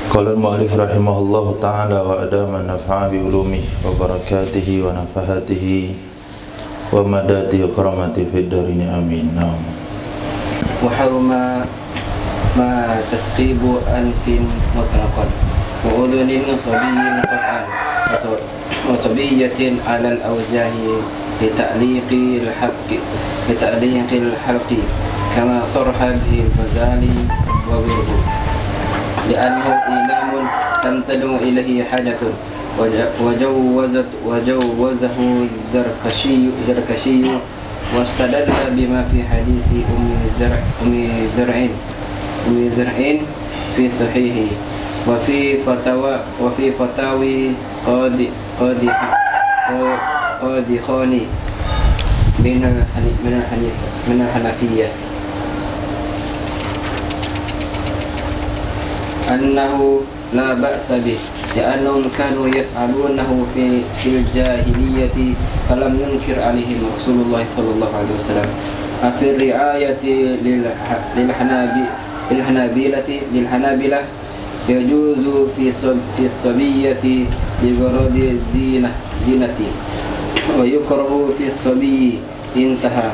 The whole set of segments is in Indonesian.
Qala al-mu'allif rahimahullahu ta'ala wa adama naf'a bi ulumihi wa barakatihi wa nafahatihi wa madadi wa karamati fid darini amin. Naam. Wa haruma ma tathqibu anfin mutlaqan wa udhunin sabiyyin qat'an wa sabiyyatin 'ala al-awjahi li ta'liqi al-halqi kama sarha bihi al-Ghazali wa ghayruhu li'annahu ilamun tamtadu ilahi hajatun وجوزه الزركشي واستدل بما في حديث أم زرع في صحيحه وفي فتاوي قاضي خاني من الحنفية أنه لا بأس به لأنهم كانوا يفعلونه في الجاهلية فلم ينكر عليهم رسول الله صلى الله عليه وسلم. في الرعاية للحنابلة يجوز في الصبية لغرض زينة ويكره في الصبي انتهى.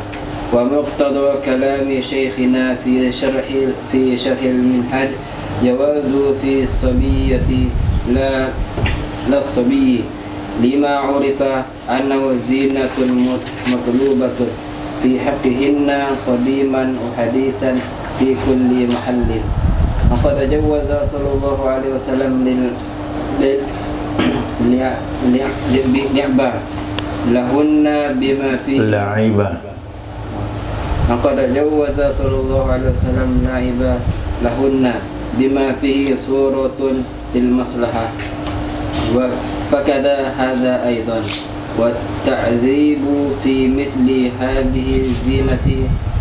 ومقتضى كلام شيخنا في شرح المنهج جواز في الصبية لا الصبي لما عرف أنه زينة مطلوبة في حقهن قديما وحديثا في كل محل. وقد جوز صلى الله عليه وسلم لعبة لهن بما فيه La'ibah. وقد جوز صلى الله عليه وسلم لعبة لهن بما فيه صورة للمصلحة فكذا هذا أيضا. والتعذيب في مثل هذه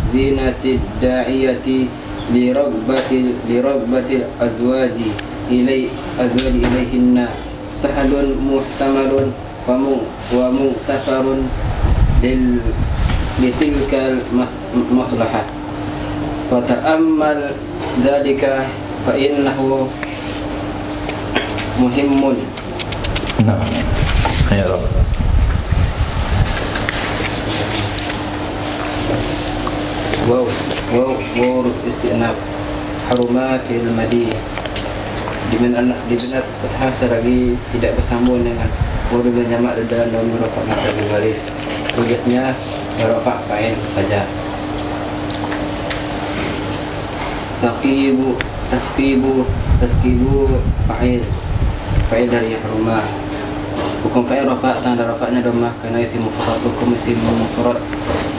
زينة الداعية لرغبة الأزواج إليهن سهل محتمل ومغتفر لتلك المصلحة. فتأمل ذلك فإنه مهم. Naam. Ya Rabb. واو استئناف حرما في المدي di mana fathah selagi tidak bersambung dengan waw dengan jamak dalam rafa' mata berbaris. Tugasnya rafa' fa'il saja. Tafkibu fa'il dari haruma. Hukum fa'il rafa' tanda rafa'nya dhammah karena isim mufrad. Hukum isim mufrad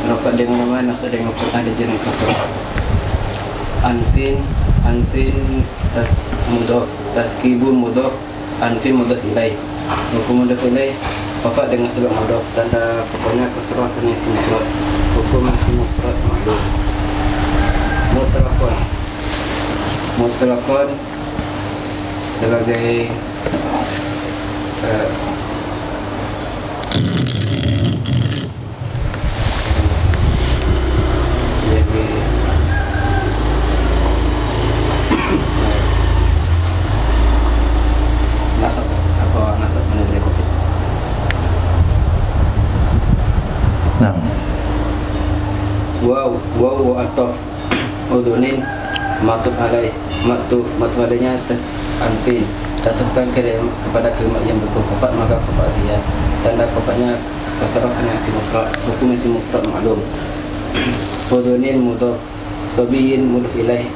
rafa' dengan nama nasab dengan fathah dan jar kasrah. Anfin mudhaf, tafkibu mudhaf, anfin mudhaf ilaih. Hukum mudhaf ilaih rafa' dengan sebab mudhaf tanda kepada kasrah karena isim mufrad. Hukum isim mufrad ma'lum. Mutlaqan sebagai nasab penilai COVID. Naam. Waw ataf udunin matuf alainya anfin datangkan kepada kalimat yang berkofat maka kofat dia tanda kofatnya kasrah karena isim mufrad. Hukum isim mufrad ma'lum. Udunin mudhaf, sabiyin mudhaf ilaih.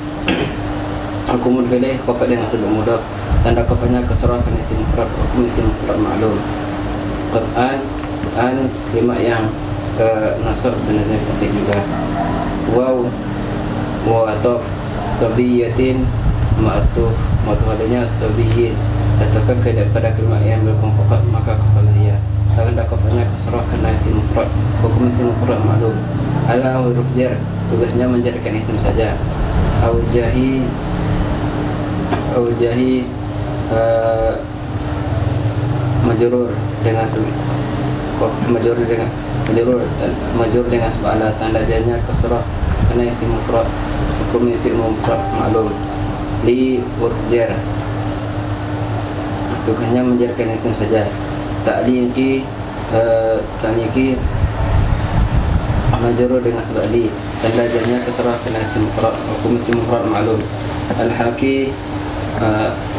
Hukum mudhaf ilaih kofat dengan sebab mudhaf tanda kofatnya kasrah karena isim mufrad. Hukum isim mufrad ma'lum. Qur'an kalimat yang nasab benar-benar penting juga. Waw ataf sabiyatin ma'tuf adanya sabiyin datangkan kepada kalimat yang berkofat maka kafalah ia tanda kofatnya kasrah karena isim mufrad. Hukum isim mufrad ma'lum. Ala huruf jar tugasnya menjadikan isim saja. Aujahi majrur dengan majrur dengan sebab ala tanda jadinya kasrah karena isim mufrad. Hukum isim mufrad ma'lum. Li huruf jar tugasnya menjadikan isim saja. Ta'liqi majrur dengan sebab li, tanda jarnya kasrah kena isim mufrad, hukum isim mufrad ma'lum. Al-haqi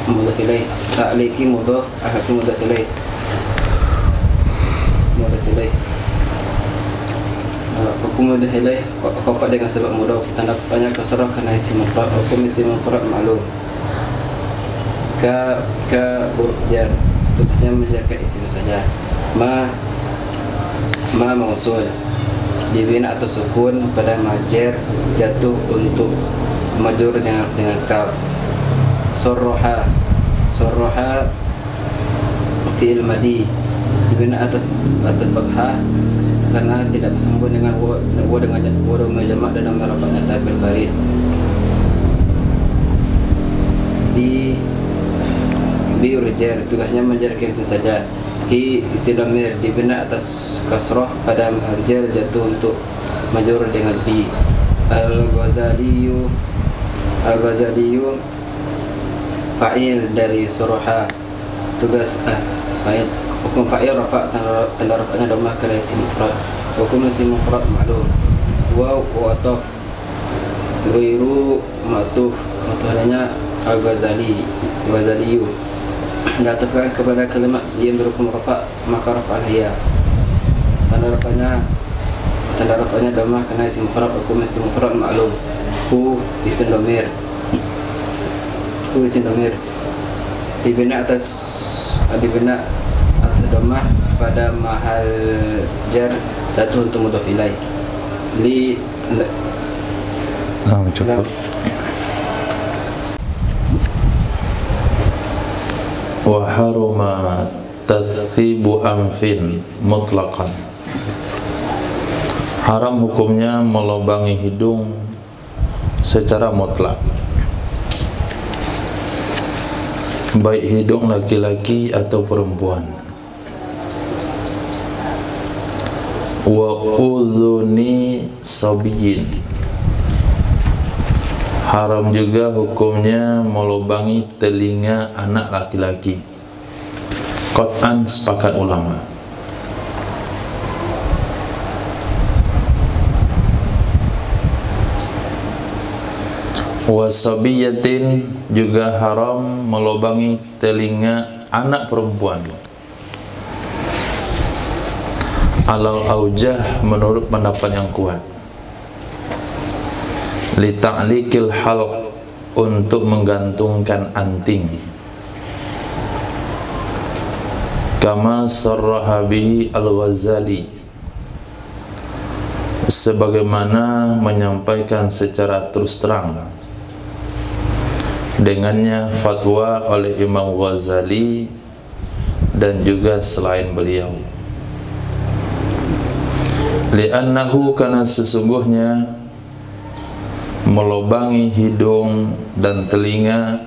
mudhaf ilaih, ta'liqi mudhaf, al-haqi mudhaf ilaih, hukum mudhaf ilaih khafa dengan sebab mudhaf, tanda rafa'nya kasrah kena isim mufrad, hukum isim mufrad ma'lum. Ka huruf jar, tugasnya menjarkan isim saja. Ma mausul, dibina atau sukun pada majer jatuh untuk majrur dengan kaf. Sorroha fi'il madi, dibina atas fathah karena tidak bersambung dengan wa dengan jamak dan nama rafa'nya tabil baris. Bi urjar, tugasnya menjarkan isim saja. Hi isim dhamir, dibina atas kasrah pada jar jatuh untuk majrur dengan bi. Al-Ghazaliyu fa'il dari soroha, tugas fa'il, hukum fa'il rafa' tanda rafa'nya dhammah kala isim mufrad, hukum isim mufrad ma'lum. Waw wa ataf ghairu ma'tuf, mathalnya Al-Ghazaliyu diatafkan kepada kalimat yang berhukum rafa', maka rafa'al hiya, tanda rafa'nya dhammah kena isim mufrad, hukum isim mufrad ma'lum. Hu isim dhamir, dibina atas dhammah pada mahal jar jatuh untuk mudhaf ilaih. Cukup. Wa haruma tathqibu anfin mutlaqan, haram hukumnya melobangi hidung secara mutlak, baik hidung laki-laki atau perempuan. Wa udhuni sabiyin, haram juga hukumnya melobangi telinga anak laki-laki. Qat'an, sepakat ulama. Wasabiyatin, juga haram melobangi telinga anak perempuan. Alal aujah, menurut pendapat yang kuat. Li ta'liqil halq, untuk menggantungkan anting. Kama sarraha bihi Al-Ghazali, sebagaimana menyampaikan secara terus terang dengannya fatwa oleh Imam Ghazali dan juga selain beliau. Li'annahu, karena sesungguhnya melobangi hidung dan telinga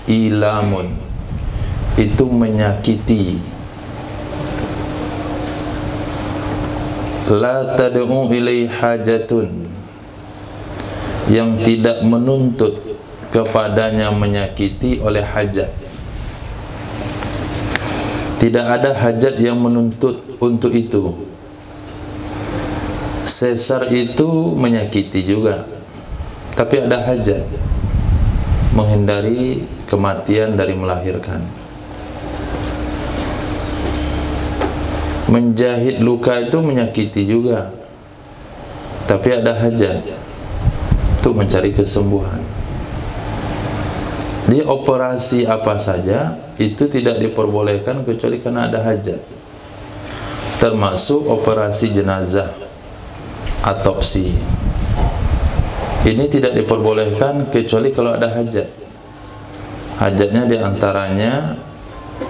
ilamun, itu menyakiti. La tad'u ilai hajatun, yang tidak menuntut kepadanya menyakiti oleh hajat. Tidak ada hajat yang menuntut untuk itu. Sesar itu menyakiti juga, tapi ada hajat, menghindari kematian dari melahirkan. Menjahit luka itu menyakiti juga, tapi ada hajat untuk mencari kesembuhan. Di operasi apa saja itu tidak diperbolehkan kecuali karena ada hajat, termasuk operasi jenazah, autopsi. Ini tidak diperbolehkan kecuali kalau ada hajat. Hajatnya diantaranya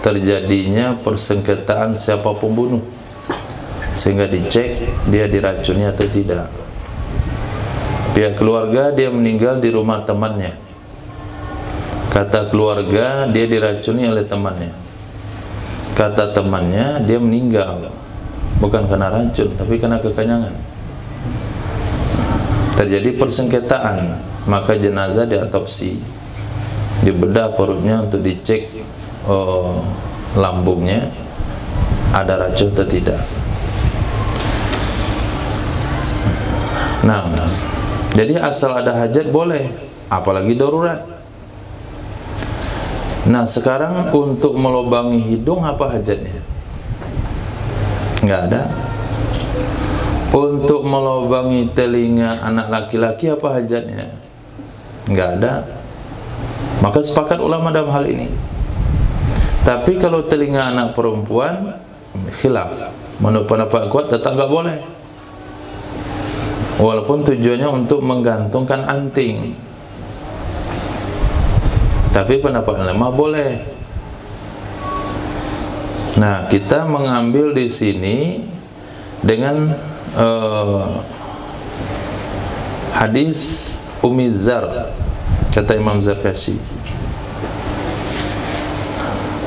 terjadinya persengketaan siapa pembunuh, sehingga dicek dia diracuni atau tidak. Pihak keluarga dia meninggal di rumah temannya, kata keluarga dia diracuni oleh temannya, kata temannya dia meninggal bukan karena racun tapi karena kekenyangan. Terjadi persengketaan, maka jenazah diautopsi, dibedah perutnya untuk dicek lambungnya ada racun atau tidak. Nah, jadi asal ada hajat boleh, apalagi darurat. Nah, sekarang untuk melubangi hidung apa hajatnya? Enggak ada. Untuk melubangi telinga anak laki-laki apa hajatnya? Enggak ada. Maka sepakat ulama dalam hal ini. Tapi kalau telinga anak perempuan, khilaf. Menurut pendapat kuat tetap enggak boleh. Walaupun tujuannya untuk menggantungkan anting, tapi pendapat lemah boleh. Nah, kita mengambil di sini dengan hadis Ummi Zar, kata Imam Zarkashi,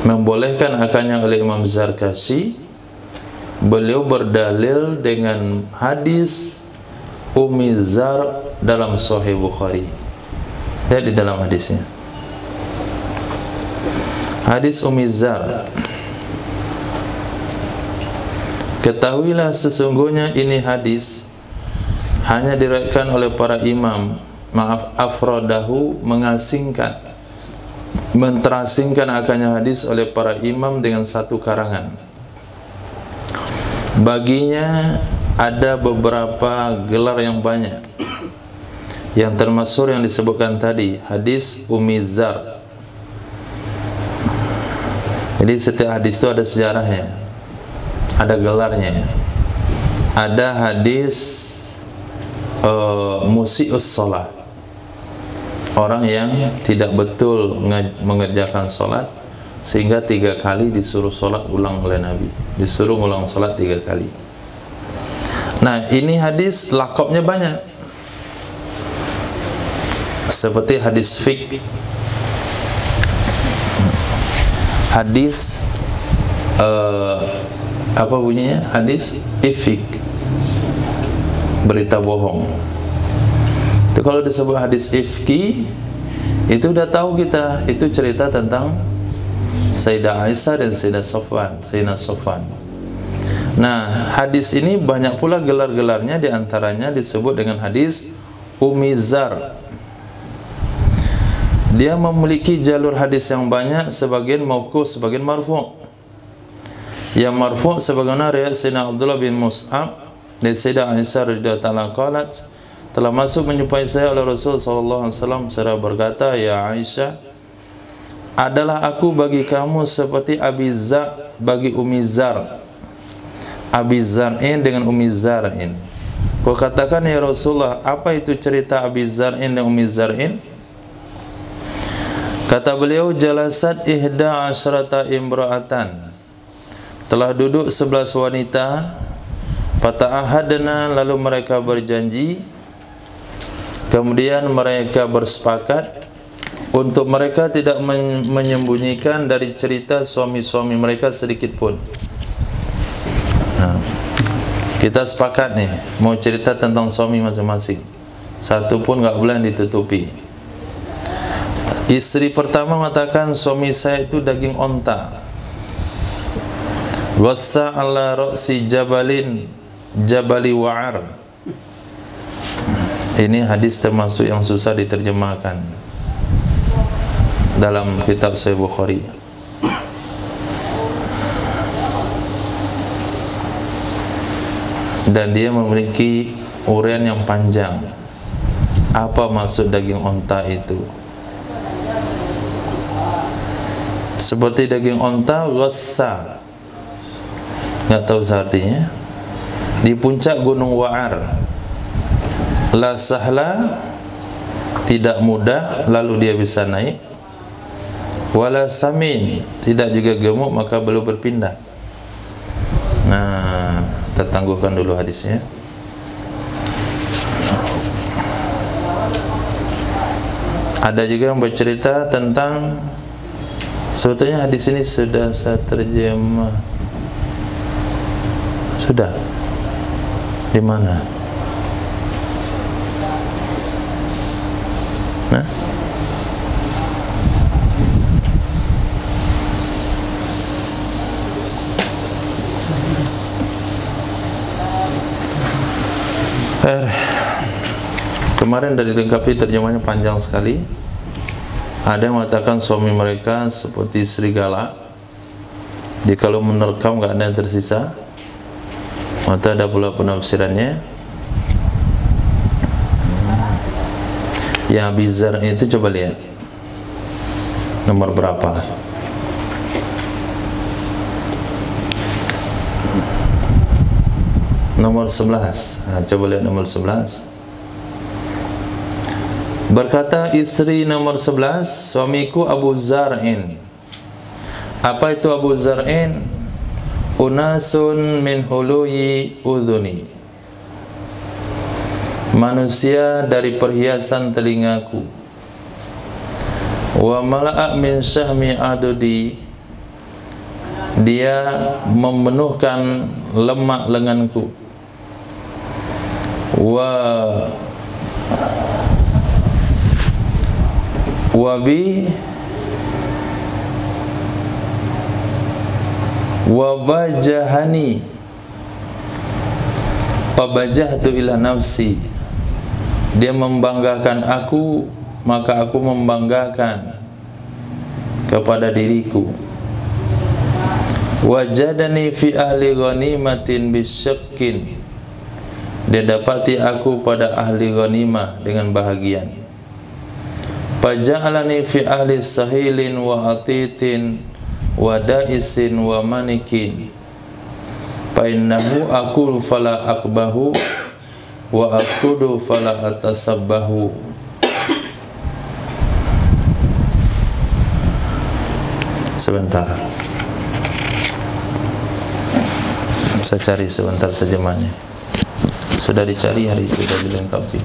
membolehkan akannya oleh Imam Zarkashi. Beliau berdalil dengan hadis Ummi Zar dalam Sahih Bukhari. Lihat di dalam hadisnya. Hadis Ummi Zar. Ketahuilah sesungguhnya ini hadis hanya diriwayatkan oleh para imam. Maaf, afradahu, mengasingkan, menterasingkan akannya hadis oleh para imam dengan satu karangan. Baginya ada beberapa gelar yang banyak, yang termasuk yang disebutkan tadi, hadis Ummi Zar. Jadi setiap hadis itu ada sejarahnya, ada gelarnya. Ada hadis musi'us shalah, orang yang tidak betul mengerjakan sholat, sehingga 3 kali disuruh sholat ulang oleh Nabi, disuruh ulang sholat 3 kali. Nah, ini hadis lakopnya banyak, seperti hadis fiqh, hadis apa bunyinya? Hadis ifik, berita bohong. Itu kalau disebut hadis ifki, itu udah tahu kita, itu cerita tentang Sayyidah Aisyah dan Sayyidina Sofwan. Nah, hadis ini banyak pula gelar-gelarnya, diantaranya disebut dengan hadis Ummi Zar. Dia memiliki jalur hadis yang banyak, sebagian mauquf, sebagian marfu'. Yang marfu' sebagaimana riwayat Sayyidina Abdullah bin Mus'ab dari Sayyidah Aisyah radhiyallahu ta'ala qalat, telah masuk menjumpai saya oleh Rasul sallallahu alaihi wasallam, seraya berkata, ya Aisyah, adalah aku bagi kamu seperti Abi Zar bagi Ummi Zar, Abi Zar'in dengan Ummi Zar'in. Kau katakan, ya Rasulullah, apa itu cerita Abi Zar'in dan Ummi Zar'in? Kata beliau, jalasat ihda asyrata imra'atan, telah duduk 11 wanita, fata'ahadna, lalu mereka berjanji, kemudian mereka bersepakat untuk mereka tidak menyembunyikan dari cerita suami-suami mereka sedikit pun. Nah, kita sepakat nih, mau cerita tentang suami masing-masing, satu pun nggak boleh ditutupi. Istri pertama mengatakan, suami saya itu daging onta. Wassa ala ra'si jabali wa'ar. Ini hadis termasuk yang susah diterjemahkan dalam kitab Sahih Bukhari. Dan dia memiliki uraian yang panjang. Apa maksud daging onta itu? Seperti daging onta, ghassa, nggak tahu artinya, di puncak gunung Wa'ar. La sahla, tidak mudah lalu dia bisa naik. Wala samin, tidak juga gemuk maka belum berpindah. Nah, kita tangguhkan dulu hadisnya. Ada juga yang bercerita tentang, sebetulnya hadis ini sudah saya terjemah. Sudah? Di mana? Nah? Kemarin dari dilengkapi terjemahnya panjang sekali. Ada yang mengatakan suami mereka seperti serigala, jadi kalau menerkam nggak ada yang tersisa. Maka ada pula penafsirannya. Ya bizar itu coba lihat nomor berapa. Nomor 11. Nah, coba lihat nomor 11. Berkata istri nomor 11, suamiku Abu Zar'in. Apa itu Abu Zar'in? Unasun min huluyi udhuni, manusia dari perhiasan telingaku. Wa mala'a min syahmi adudi, dia memenuhkan lemak lenganku. Wabi wabajahani, pabajahtu ila nafsi, dia membanggakan aku, maka aku membanggakan kepada diriku. Wajadani fi ahli ghanimatin bisyakkin, dia dapati aku pada ahli ghanimah dengan bahagian. Faja'alani fi ahli sahilin wa atitin wa da'isin wa manikin, fa innahu aqulu fala akbahu wa akudu fala atasabbahu. Sebentar, saya cari sebentar terjemahannya. Sudah dicari hari itu, sudah dilengkapi.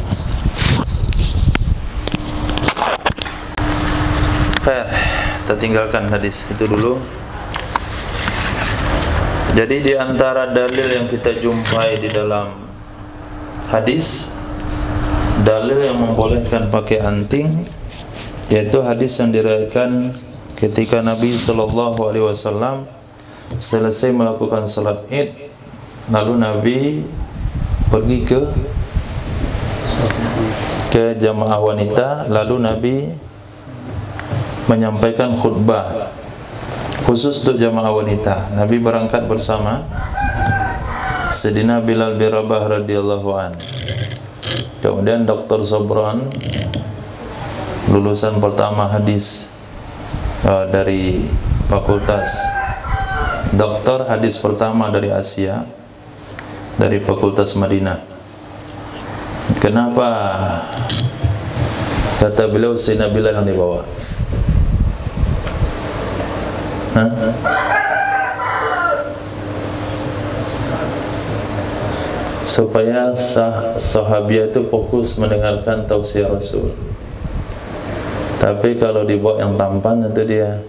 Kita tinggalkan hadis itu dulu. Jadi di antara dalil yang kita jumpai di dalam hadis, dalil yang membolehkan pakai anting, yaitu hadis yang diriwayatkan ketika Nabi SAW selesai melakukan salat Id, lalu Nabi pergi ke jamaah wanita, lalu Nabi menyampaikan khutbah khusus untuk jamaah wanita. Nabi berangkat bersama Sayyidina Bilal bin Rabah radhiyallahu an. Kemudian Dr. Sobran, lulusan pertama hadis dari Fakultas Doktor Hadis pertama dari Asia, dari Fakultas Madinah. Kenapa kata beliau Sayyidina Bilal yang dibawa? Supaya sahabiah itu fokus mendengarkan tausiah Rasul. Tapi kalau dibawa yang tampan, tentu dia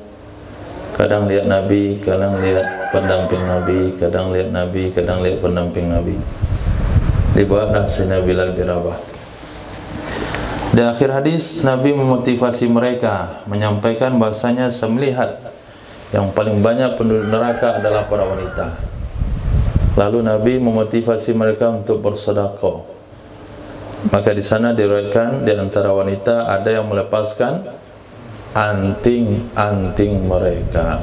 kadang lihat Nabi, kadang lihat pendamping Nabi, kadang lihat Nabi, kadang lihat pendamping Nabi. Dibawa Sayyidina Bilal bin Rabah. Di akhir hadis Nabi memotivasi mereka, menyampaikan bahasanya saya melihat yang paling banyak penduduk neraka adalah para wanita. Lalu Nabi memotivasi mereka untuk bersedekah. Maka di sana diriwayatkan di antara wanita ada yang melepaskan anting-anting mereka.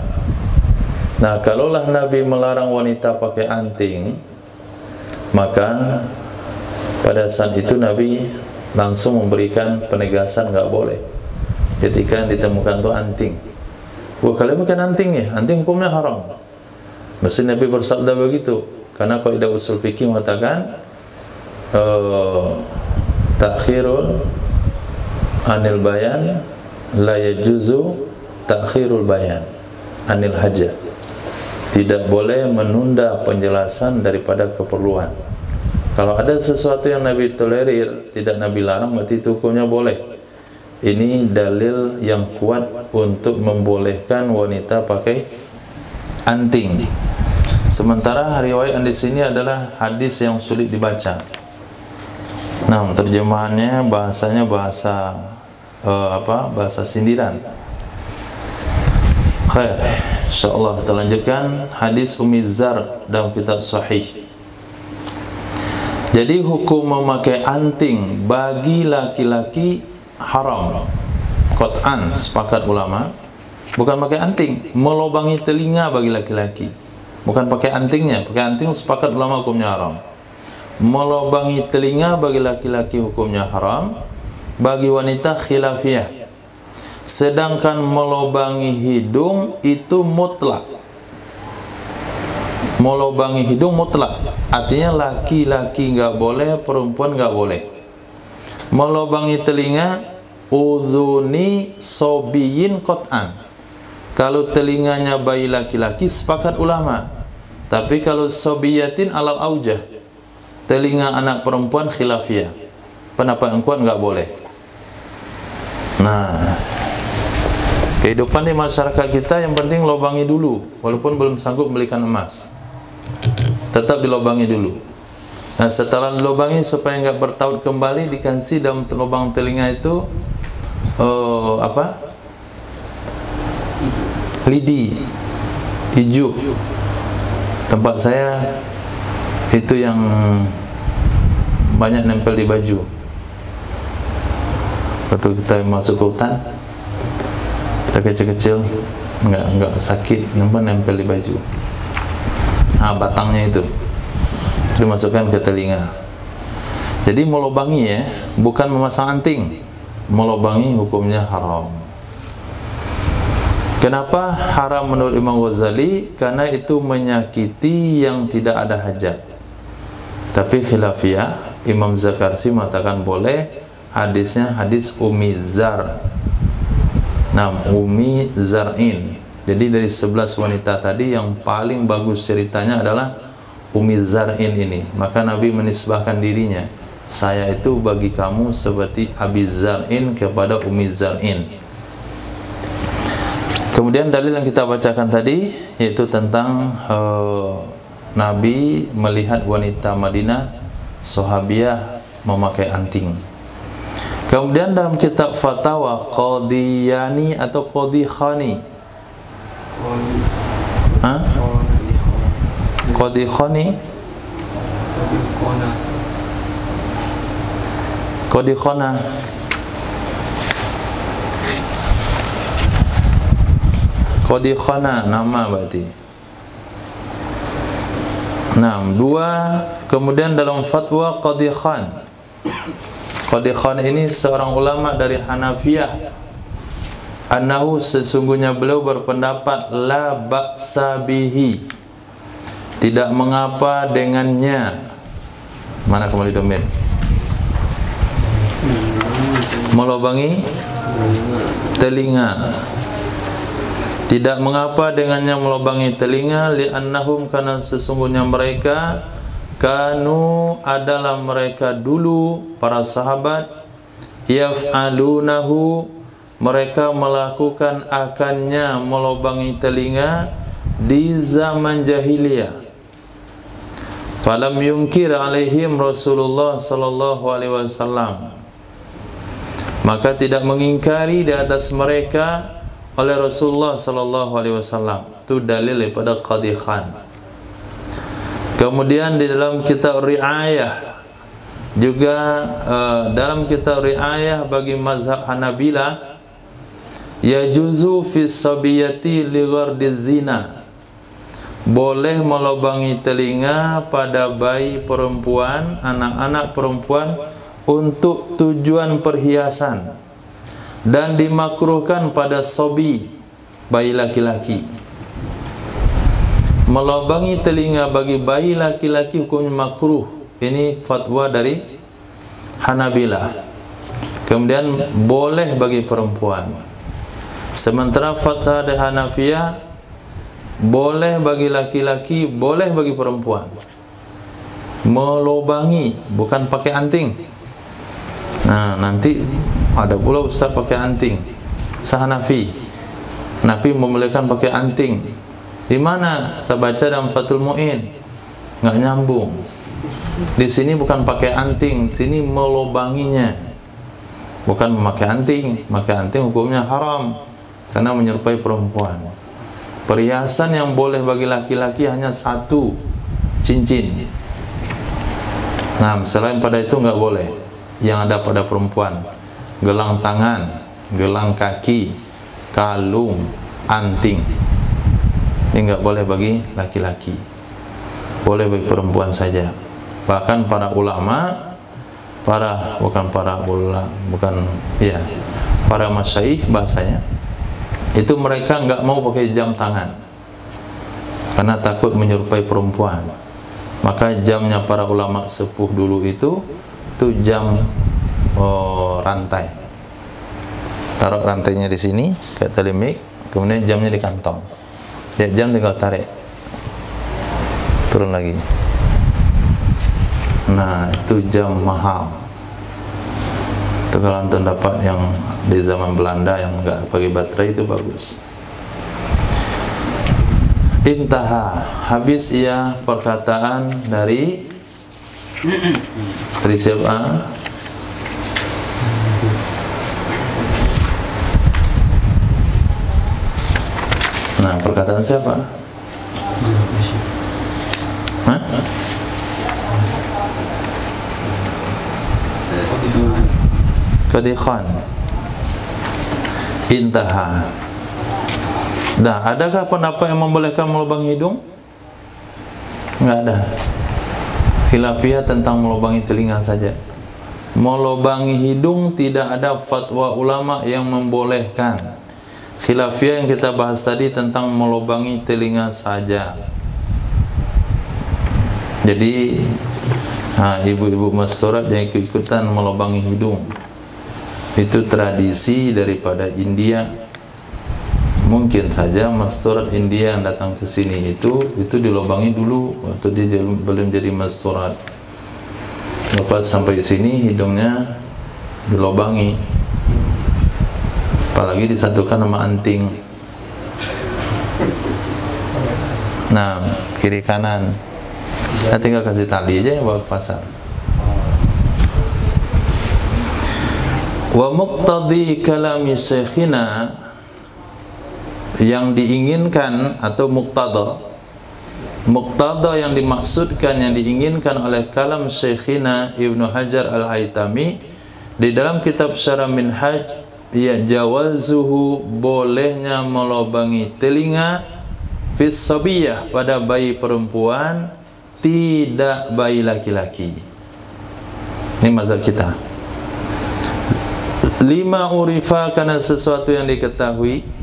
Nah, kalaulah Nabi melarang wanita pakai anting, maka pada saat itu Nabi langsung memberikan penegasan nggak boleh. Ketika ditemukan tuh anting, wah kalian pakai anting ya, anting hukumnya haram. Mesti Nabi bersabda begitu, karena kaidah usul fikih mengatakan takhirul anil bayan la yajuzu takhirul bayan anil hajat. Tidak boleh menunda penjelasan daripada keperluan. Kalau ada sesuatu yang Nabi tolerir, tidak Nabi larang, berarti itu hukumnya boleh. Ini dalil yang kuat untuk membolehkan wanita pakai anting. Sementara riwayat di sini adalah hadis yang sulit dibaca. Nah, terjemahannya bahasanya bahasa bahasa sindiran. Khair. Insyaallah kita lanjutkan hadis Ummi Zar dalam kitab Sahih. Jadi hukum memakai anting bagi laki-laki haram. Qat'an, sepakat ulama. Bukan pakai anting, melobangi telinga bagi laki-laki. Bukan pakai antingnya, pakai anting sepakat ulama hukumnya haram. Melobangi telinga bagi laki-laki hukumnya haram, bagi wanita khilafiyah. Sedangkan melobangi hidung itu mutlak. Melobangi hidung mutlak, artinya laki-laki nggak boleh, perempuan nggak boleh. Melobangi telinga, udhuni sobiyin qat'an. Kalau telinganya bayi laki-laki sepakat ulama. Tapi kalau sobiyatin alal aujah, telinga anak perempuan khilafiyah, pendapat yang kuat nggak boleh. Nah, kehidupan di masyarakat kita yang penting lobangi dulu, walaupun belum sanggup belikan emas, tetap dilobangi dulu. Nah, setelah dilobangi supaya nggak bertaut kembali, dikasih dalam lubang telinga itu lidi, ijuk. Tempat saya itu yang banyak nempel di baju. Waktu kita masuk ke hutan, kita kecil-kecil, nggak sakit, nempel di baju. Nah, batangnya itu dimasukkan ke telinga. Jadi melobangi ya, bukan memasang anting. Melobangi hukumnya haram. Kenapa haram menurut Imam Ghazali? Karena itu menyakiti yang tidak ada hajat. Tapi khilafiyah, Imam Zakarsi mengatakan boleh. Hadisnya hadis Ummi Zar. Nah, Ummi Zar'in. Jadi dari 11 wanita tadi yang paling bagus ceritanya adalah Ummi Zar'in ini. Maka Nabi menisbahkan dirinya, saya itu bagi kamu seperti Abi Zar'in kepada Ummi Zar'in. Kemudian dalil yang kita bacakan tadi yaitu tentang Nabi melihat wanita Madinah sahabiah memakai anting. Kemudian dalam kitab fatwa Qadiyani atau Qadikhani, Qadikhani, Qadikhana, Qadikhana nama berarti. Nah, dua. Kemudian dalam fatwa Qadikhan. Qadikhan ini seorang ulama dari Hanafiyah. Annahu, sesungguhnya beliau berpendapat la ba'sa bihi, tidak mengapa dengannya. Mana kembali domir? Melobangi telinga. Tidak mengapa dengannya melobangi telinga, li'annahum, karena sesungguhnya mereka kanu, adalah mereka dulu para sahabat, yaf'alunahu, mereka melakukan akannya melobangi telinga di zaman jahiliyah. Falam yunkir alaihim Rasulullah sallallahu alaihi wasallam, maka tidak mengingkari di atas mereka oleh Rasulullah sallallahu alaihi wasallam. Itu dalil daripada Qadikhan. Kemudian di dalam kitab Ri'ayah juga, dalam kitab Ri'ayah bagi mazhab Hanabilah, yajuzu fi sabiyati li ghardiz zina, boleh melobangi telinga pada bayi perempuan, anak-anak perempuan untuk tujuan perhiasan, dan dimakruhkan pada sobi, bayi laki-laki. Melobangi telinga bagi bayi laki-laki hukumnya makruh. Ini fatwa dari Hanabilah. Kemudian boleh bagi perempuan. Sementara fatwa dari Hanafiyah, boleh bagi laki-laki, boleh bagi perempuan. Melobangi, bukan pakai anting. Nah, nanti ada pula ustaz pakai anting. Sahanafi, Nabi membolehkan pakai anting. Di mana? Saya baca dalam Fathul Mu'in, nggak nyambung. Di sini bukan pakai anting, sini melobanginya. Bukan memakai anting. Memakai anting hukumnya haram karena menyerupai perempuan. Perhiasan yang boleh bagi laki-laki hanya satu, cincin. Nah, selain pada itu nggak boleh. Yang ada pada perempuan, gelang tangan, gelang kaki, kalung, anting. Ini nggak boleh bagi laki-laki. Boleh bagi perempuan saja. Bahkan para ulama, para masyaikh bahasanya, itu mereka nggak mau pakai jam tangan karena takut menyerupai perempuan. Maka jamnya para ulama sepuh dulu itu jam rantai. Taruh rantainya di sini kayak tali mik, kemudian jamnya di kantong. Dia jam tinggal tarik, turun lagi. Nah, itu jam mahal. Itu kalau antum dapat yang di zaman Belanda yang enggak pakai baterai, itu bagus. Intaha, habis ia perkataan dari siapa? Nah, perkataan siapa? Hah? Qadikhan. Intaha. Nah, adakah pendapat yang membolehkan melubangi hidung? Enggak ada. Khilafiyah tentang melubangi telinga saja. Melubangi hidung tidak ada fatwa ulama yang membolehkan. Khilafiyah yang kita bahas tadi tentang melubangi telinga saja. Jadi ibu-ibu masturat yang ikut-ikutan melubangi hidung, itu tradisi daripada India. Mungkin saja masturat India yang datang ke sini itu dilubangi dulu waktu dia belum jadi masturat. Lepas sampai sini hidungnya dilubangi, apalagi disatukan sama anting. Nah, kiri kanan, nah, tinggal kasih tali aja yang bawa ke pasar. Wa muqtadi kalami syekhina, yang diinginkan atau muqtada yang dimaksudkan, yang diinginkan oleh kalam Syekhina Ibnu Hajar Al-Haytami di dalam kitab Syarah Minhaj, ya jawazuhu, bolehnya melubangi telinga fis sabiyah, pada bayi perempuan, tidak bayi laki-laki. Ini mazhab kita. Lima urifa, karena sesuatu yang diketahui,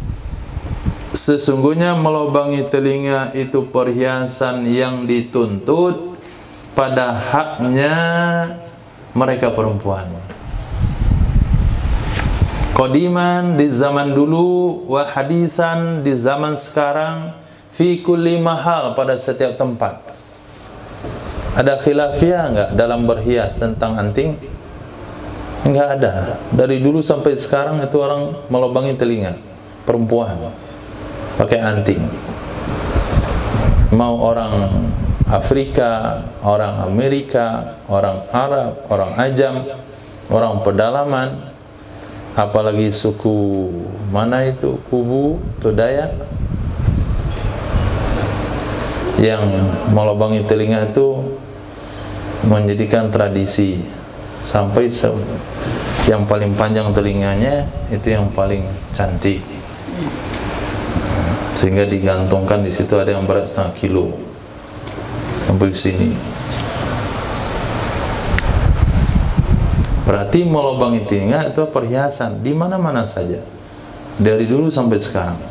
sesungguhnya melubangi telinga itu perhiasan yang dituntut pada haknya mereka perempuan. Qadiman, di zaman dulu, wa hadisan, di zaman sekarang, fi kulli mahal, pada setiap tempat. Ada khilafiyah enggak dalam berhias tentang anting? Enggak ada. Dari dulu sampai sekarang itu orang melubangi telinga perempuan pakai anting. Mau orang Afrika, orang Amerika, orang Arab, orang Ajam, orang pedalaman, apalagi suku mana itu, Kubu, Dayak, yang melubangi telinga itu menjadikan tradisi. Sampai yang paling panjang telinganya itu yang paling cantik, sehingga digantungkan di situ, ada yang berat 0,5 kilo sampai sini. Berarti melubangi telinga itu perhiasan di mana-mana saja, dari dulu sampai sekarang.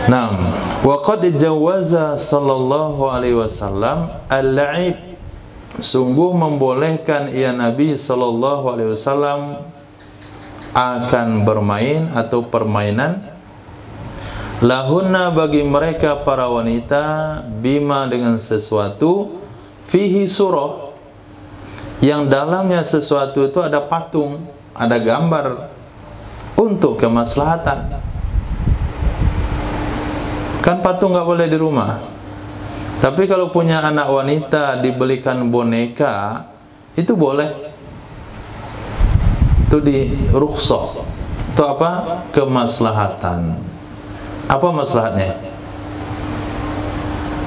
Naam, wa qad jawaza sallallahu alaihi wasallam al-la'ib, sungguh membolehkan ia Nabi sallallahu alaihi wasallam akan bermain atau permainan, lahunna, bagi mereka para wanita, bima, dengan sesuatu, fihi surah, yang dalamnya sesuatu itu ada patung, ada gambar, untuk kemaslahatan. Kan patung nggak boleh di rumah, tapi kalau punya anak wanita dibelikan boneka, itu boleh. Itu di rukhsah. Itu apa? Kemaslahatan. Apa maslahatnya?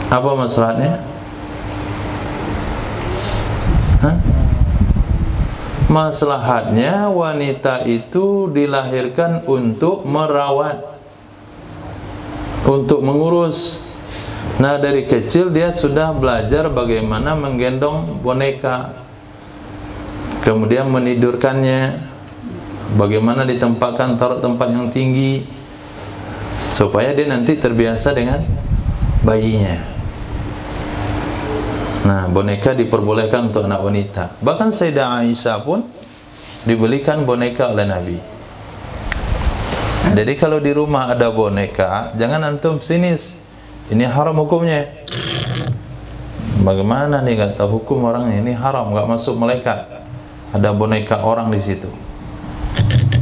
Apa maslahatnya? Maslahatnya wanita itu dilahirkan untuk merawat, untuk mengurus. Nah, dari kecil dia sudah belajar bagaimana menggendong boneka, kemudian menidurkannya, bagaimana ditempatkan, taruh tempat yang tinggi, supaya dia nanti terbiasa dengan bayinya. Nah, boneka diperbolehkan untuk anak wanita. Bahkan Sayyidah Aisyah pun dibelikan boneka oleh Nabi. Jadi kalau di rumah ada boneka, jangan antum sinis, ini haram hukumnya. Bagaimana nih, nggak tahu hukum orangnya, ini haram, nggak masuk malaikat. Ada boneka orang di situ.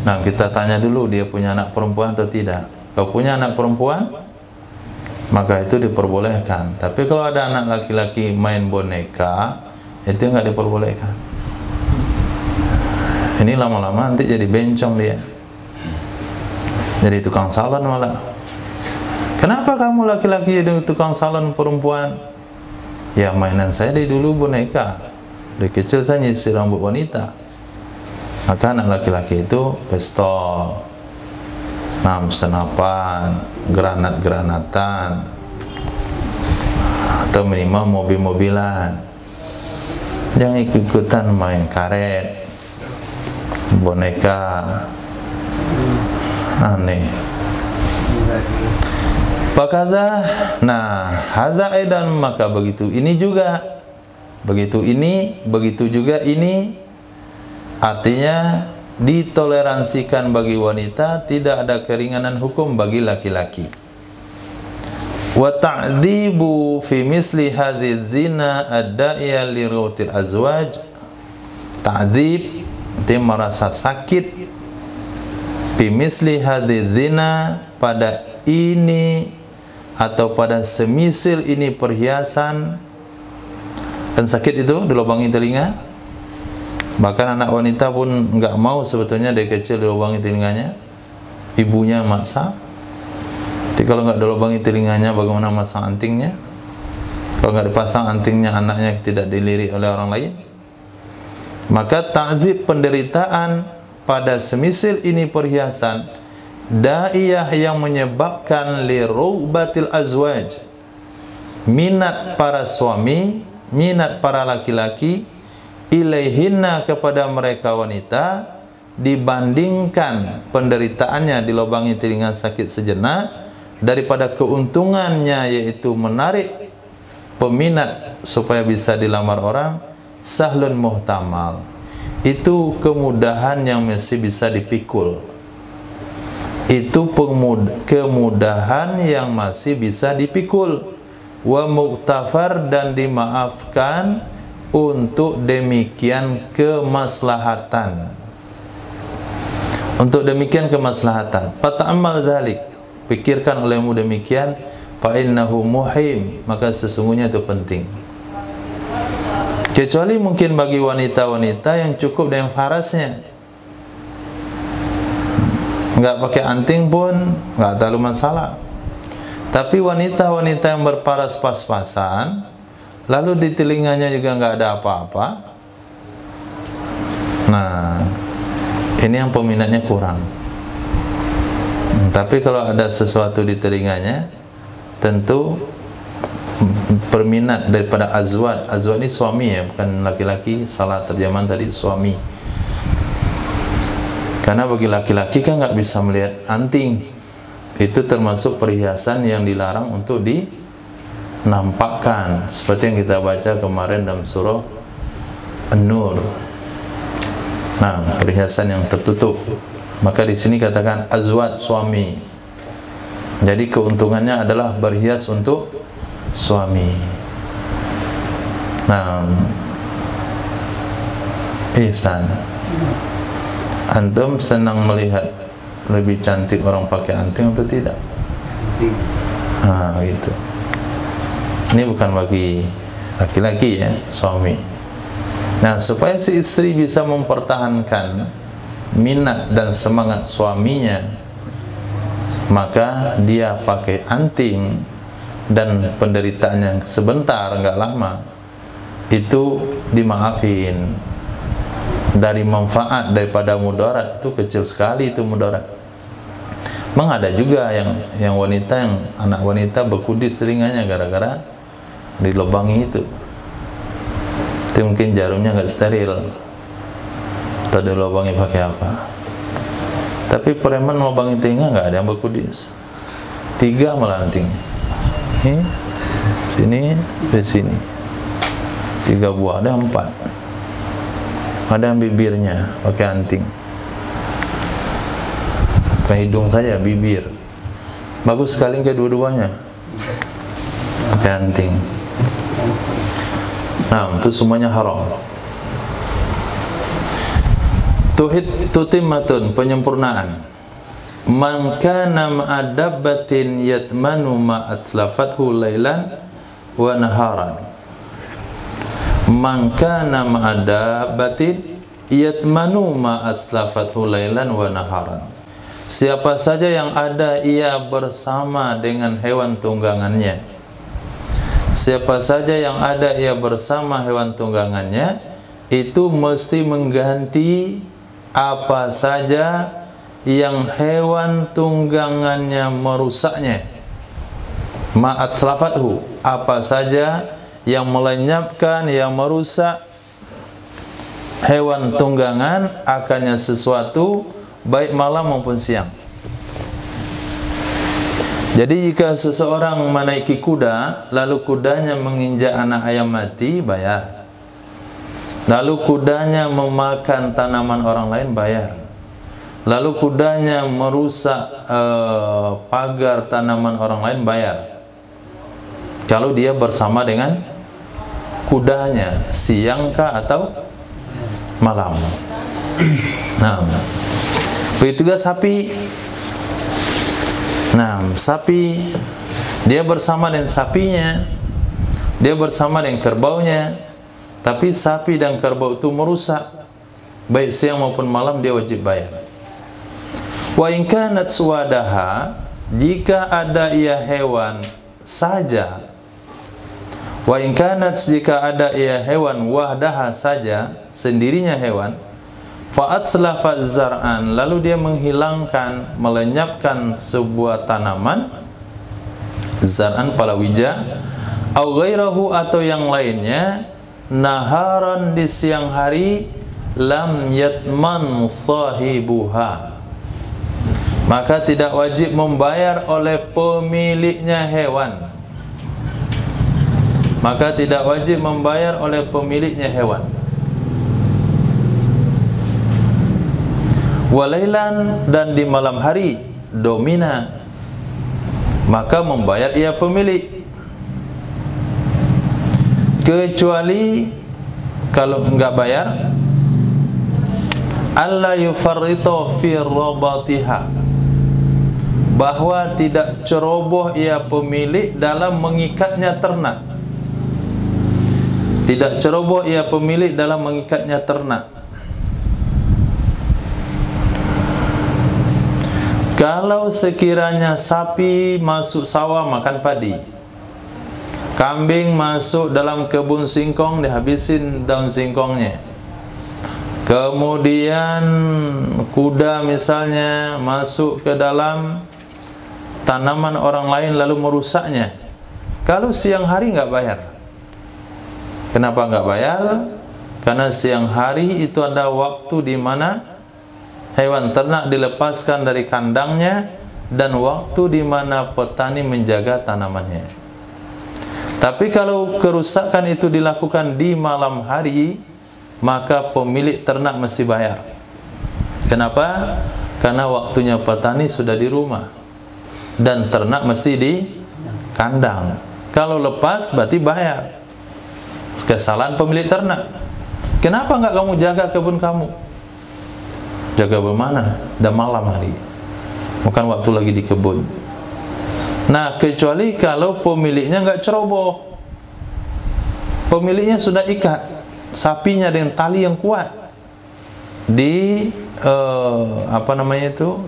Nah, kita tanya dulu dia punya anak perempuan atau tidak. Kalau punya anak perempuan, maka itu diperbolehkan. Tapi kalau ada anak laki-laki main boneka, itu nggak diperbolehkan. Ini lama-lama nanti jadi bencong dia, jadi tukang salon malah. Kenapa kamu laki-laki jadi tukang salon perempuan? Ya, mainan saya dari dulu boneka. Dari kecil saya nyisir rambut wanita. Maka anak laki-laki itu pistol, senapan, granat-granatan, atau minimal mobil-mobilan. Jangan ikut-ikutan main karet, boneka, aneh. Pakaza, nah, haza aidan, maka begitu ini juga, begitu ini, begitu juga ini. Artinya ditoleransikan bagi wanita, tidak ada keringanan hukum bagi laki-laki. Wa ta'dzibu fi misli hadhihi zina ad-da'iya li rawtil azwaj. Ta'dzib artinya merasa sakit, fi misli hadhihi zina, pada ini atau pada semisil ini perhiasan. Dan sakit itu dilubangi telinga. Bahkan anak wanita pun nggak mau sebetulnya dari kecil dilubangi telinganya, ibunya maksa. Jadi kalau nggak dilubangi telinganya, bagaimana masang antingnya? Kalau nggak dipasang antingnya, anaknya tidak dilirik oleh orang lain. Maka ta'zib, penderitaan pada semisil ini perhiasan, da'iyah yang menyebabkan li rubatil azwaj, minat para suami, minat para laki-laki, ilaihinna, kepada mereka wanita, dibandingkan penderitaannya dilubangi telinga sakit sejenak, daripada keuntungannya yaitu menarik peminat supaya bisa dilamar orang, sahlun muhtamal, itu kemudahan yang masih bisa dipikul, itu kemudahan yang masih bisa dipikul. Wa muktafar, dan dimaafkan untuk demikian kemaslahatan, untuk demikian kemaslahatan. Fata'ammal zalik, pikirkan olehmu demikian, fa innahu muhim, maka sesungguhnya itu penting. Kecuali mungkin bagi wanita-wanita yang cukup dengan farasnya, nggak pakai anting pun nggak terlalu masalah. Tapi wanita-wanita yang berparas pas-pasan, lalu di telinganya juga nggak ada apa-apa, nah ini yang peminatnya kurang. Tapi kalau ada sesuatu di telinganya, tentu perminat daripada azwat. Azwat ini suami ya, bukan laki-laki, salah terjemahan tadi, suami. Karena bagi laki-laki kan nggak bisa melihat anting, itu termasuk perhiasan yang dilarang untuk dinampakkan, seperti yang kita baca kemarin dalam surah An-Nur. Nah, perhiasan yang tertutup. Maka di sini katakan azwat, suami. Jadi keuntungannya adalah berhias untuk suami. Nah, ihsan. Antum senang melihat lebih cantik orang pakai anting atau tidak? Gitu. Ini bukan bagi laki-laki ya, suami. Nah, supaya si istri bisa mempertahankan minat dan semangat suaminya, maka dia pakai anting, dan penderitaannya sebentar, nggak lama, itu dimaafin. dari manfaat daripada mudarat itu kecil sekali itu mudarat. Memang ada juga yang wanita, yang anak wanita berkudis telinganya gara-gara dilubangi itu. Itu mungkin jarumnya nggak steril atau dilubangi pakai apa. Tapi preman lubangi telinga nggak ada yang berkudis. 3 melanting. Sini, ke sini. 3 buah, ada 4. Ada yang bibirnya pakai anting. Bukan hidung saja, bibir. Bagus sekali kedua-duanya. Pakai anting. Nah, itu semuanya haram. Tutimmatun, penyempurnaan. Man kana ma'adabbatin yatmanu ma'atslafathu lailan wa naharan. Man kana ma'adabbatin yatmanu ma'atslafathu lailan wa naharan. Siapa saja yang ada ia bersama dengan hewan tunggangannya. Siapa saja yang ada ia bersama hewan tunggangannya, itu mesti mengganti apa saja yang hewan tunggangannya merusaknya. Ma'atslafathu, apa saja yang melenyapkan, yang merusak hewan tunggangan akannya sesuatu, baik malam maupun siang. Jadi jika seseorang menaiki kuda, lalu kudanya menginjak anak ayam mati, bayar. Lalu kudanya memakan tanaman orang lain, bayar. Lalu kudanya merusak pagar tanaman orang lain, bayar. Kalau dia bersama dengan kudanya, siangkah atau malam. Nah, begitu juga sapi. Nah, sapi, dia bersama dengan sapinya, dia bersama dengan kerbaunya, tapi sapi dan kerbau itu merusak, baik siang maupun malam, dia wajib bayar. Wa in kanat suwadaha, jika ada ia hewan saja. Wa in kanat, jika ada ia hewan wahdaha saja, sendirinya hewan. Fa'atslafat zar'an, lalu dia menghilangkan, melenyapkan sebuah tanaman, zar'an palawija, au ghairahu, atau yang lainnya, naharan, di siang hari, lam yatman sahibuha, maka tidak wajib membayar oleh pemiliknya hewan. Maka tidak wajib membayar oleh pemiliknya hewan. Walailan, dan di malam hari, domina, maka membayar ia pemilik. Kecuali kalau enggak bayar, alla yufarrito fi rabatiha, bahwa tidak ceroboh ia pemilik dalam mengikatnya ternak. Tidak ceroboh ia pemilik dalam mengikatnya ternak. Kalau sekiranya sapi masuk sawah makan padi, kambing masuk dalam kebun singkong dihabisin daun singkongnya, kemudian kuda misalnya masuk ke dalam tanaman orang lain lalu merusaknya, kalau siang hari nggak bayar. Kenapa nggak bayar? Karena siang hari itu ada waktu di mana hewan ternak dilepaskan dari kandangnya dan waktu di mana petani menjaga tanamannya. Tapi kalau kerusakan itu dilakukan di malam hari, maka pemilik ternak mesti bayar. Kenapa? Karena waktunya petani sudah di rumah dan ternak mesti di kandang. Kalau lepas berarti bayar. Kesalahan pemilik ternak. Kenapa enggak kamu jaga kebun kamu? Jaga bagaimana? Dan malam hari, bukan waktu lagi di kebun. Nah, kecuali kalau pemiliknya enggak ceroboh, pemiliknya sudah ikat sapinya dengan tali yang kuat di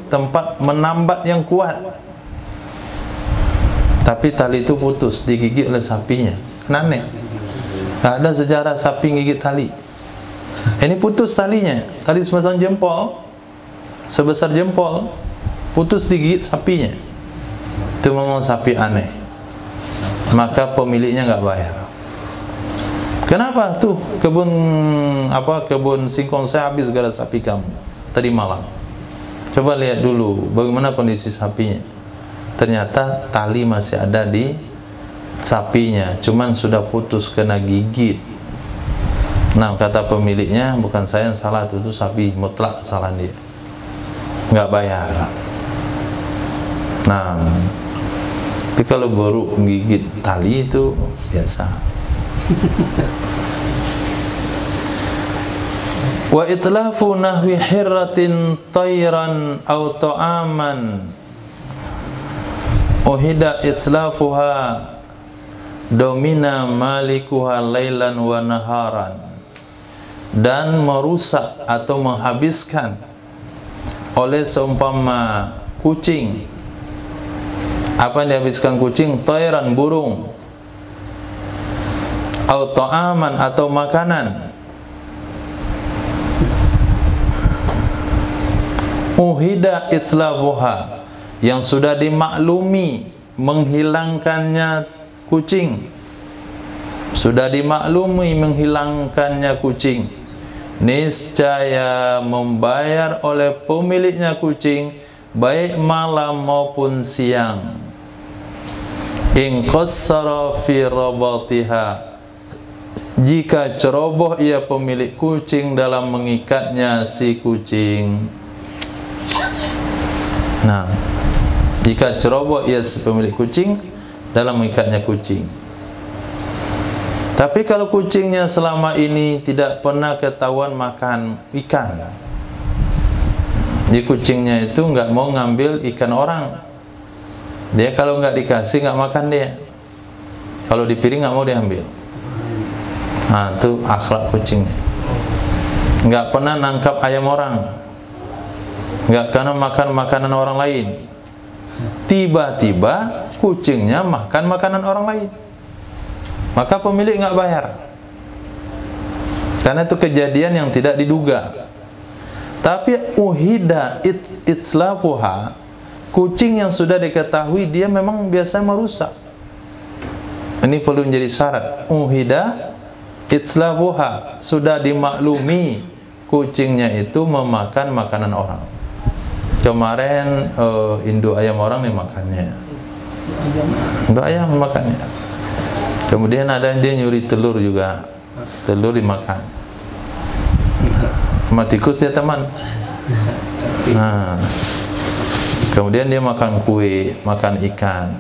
tempat menambat yang kuat, tapi tali itu putus, digigit oleh sapinya. Nggak ada sejarah sapi gigit tali. Ini putus talinya, tali sepasang jempol, sebesar jempol, putus digigit sapinya. Itu memang sapi aneh. Maka pemiliknya nggak bayar. Kenapa tuh kebun singkong saya habis gara sapi kamu tadi malam? Coba lihat dulu bagaimana kondisi sapinya. Ternyata tali masih ada di sapinya, cuman sudah putus kena gigit. Nah, kata pemiliknya, bukan saya yang salah, itu sapi mutlak salah dia, nggak bayar. Nah, tapi kalau baru menggigit tali itu biasa. Wa itlafu nahwi hirratin tayran aw ta'aman uhida itlafuha domina malikuha lailan wa naharan, dan merusak atau menghabiskan oleh seumpama kucing. Apa yang dihabiskan kucing? Tayran, burung, atau ta'aman, atau makanan. Uhida itslafuha, yang sudah dimaklumi menghilangkannya kucing, sudah dimaklumi menghilangkannya kucing, niscaya membayar oleh pemiliknya kucing baik malam maupun siang. In qassara fi rabatiha, jika ceroboh ia pemilik kucing dalam mengikatnya si kucing. Nah, jika ceroboh ia si pemilik kucing dalam mengikatnya kucing. Tapi kalau kucingnya selama ini tidak pernah ketahuan makan ikan, di kucingnya itu nggak mau ngambil ikan orang, dia kalau nggak dikasih nggak makan dia, kalau di piring nggak mau diambil. Nah, itu akhlak kucingnya. Nggak pernah nangkap ayam orang, nggak pernah makan makanan orang lain. Tiba-tiba kucingnya makan makanan orang lain, maka pemilik nggak bayar, karena itu kejadian yang tidak diduga. Tapi uhida itslafuha, kucing yang sudah diketahui dia memang biasa merusak. Ini perlu menjadi syarat. Uhida itslafuha, sudah dimaklumi kucingnya itu memakan makanan orang. Kemarin induk ayam orang dimakannya, induk ayam memakannya. Kemudian ada yang dia nyuri telur juga, telur dimakan. Sama tikus dia teman. Nah, kemudian dia makan kue, makan ikan.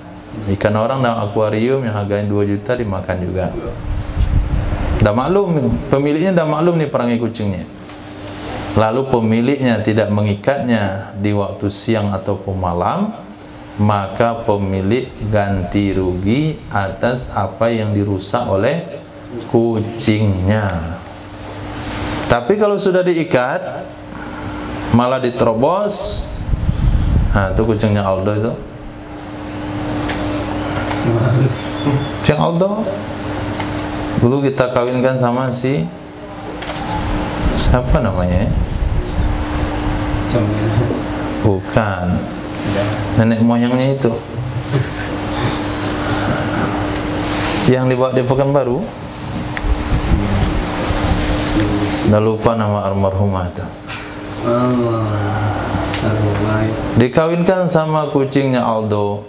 Ikan orang dalam akuarium yang harganya 2 juta dimakan juga. Dah maklum, pemiliknya dah maklum nih perangai kucingnya. Lalu pemiliknya tidak mengikatnya di waktu siang ataupun malam, maka pemilik ganti rugi atas apa yang dirusak oleh kucingnya. Tapi kalau sudah diikat malah diterobos, nah itu kucingnya Aldo itu. Kucing Aldo dulu kita kawinkan sama si siapa namanya? Bukan, nenek moyangnya itu yang dibawa di Pekanbaru. Udah lupa nama almarhumah itu. Dikawinkan sama kucingnya Aldo.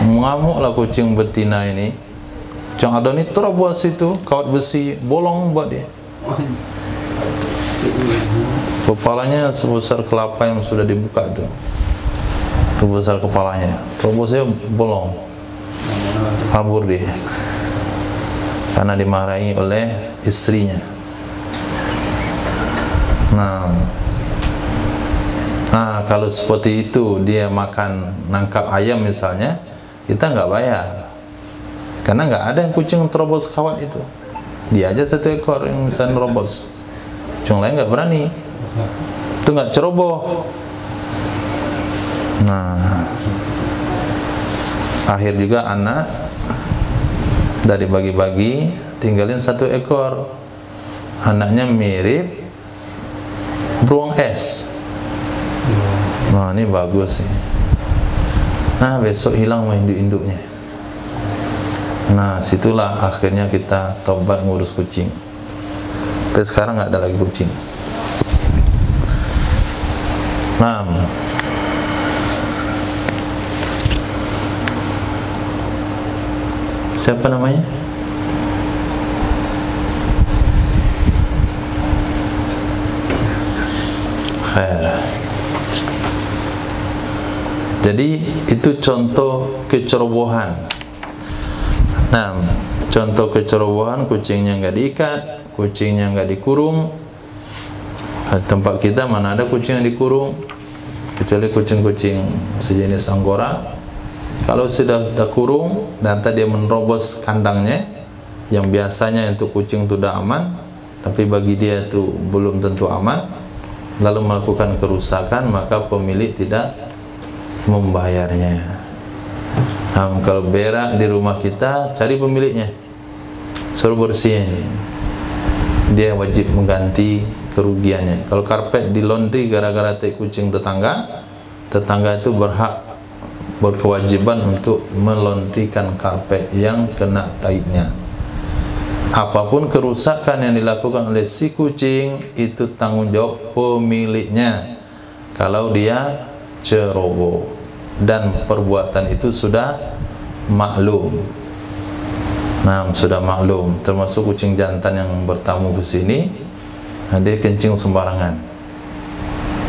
Mengamuklah kucing betina ini. Kucing Aldo ini terobos itu kawat besi, bolong buat dia. Kepalanya sebesar kelapa yang sudah dibuka tuh. Itu besar kepalanya. Terobosnya bolong. Kabur dia. Karena dimarahi oleh istrinya. Nah, kalau seperti itu dia makan nangkap ayam misalnya, kita nggak bayar, karena nggak ada yang kucing terobos kawat itu. Dia aja 1 ekor yang bisa nerobos, kucing lain nggak berani. Itu nggak ceroboh. Nah, akhir juga anak dari bagi-bagi tinggalin 1 ekor. anaknya mirip beruang es. Nah, ini bagus sih. Nah, besok hilang induk-induknya. Nah, situlah akhirnya kita tobat ngurus kucing. Tapi sekarang nggak ada lagi kucing. Nah, siapa namanya? Khair. Jadi itu contoh kecerobohan. Nah, contoh kecerobohan, kucingnya nggak diikat, kucingnya nggak dikurung. Tempat kita mana ada kucing yang dikurung, kecuali kucing-kucing sejenis Anggora. Kalau sudah terkurung dan dia menerobos kandangnya, yang biasanya untuk kucing itu sudah aman, tapi bagi dia itu belum tentu aman, lalu melakukan kerusakan, maka pemilik tidak membayarnya. Kalau berak di rumah kita, cari pemiliknya, suruh bersihin, dia wajib mengganti kerugiannya. Kalau karpet di laundry gara-gara tai kucing tetangga, tetangga itu berkewajiban untuk melondrikan karpet yang kena taiknya. Apapun kerusakan yang dilakukan oleh si kucing, itu tanggung jawab pemiliknya kalau dia ceroboh dan perbuatan itu sudah maklum. Nah, sudah maklum, termasuk kucing jantan yang bertamu ke sini, dia kencing sembarangan.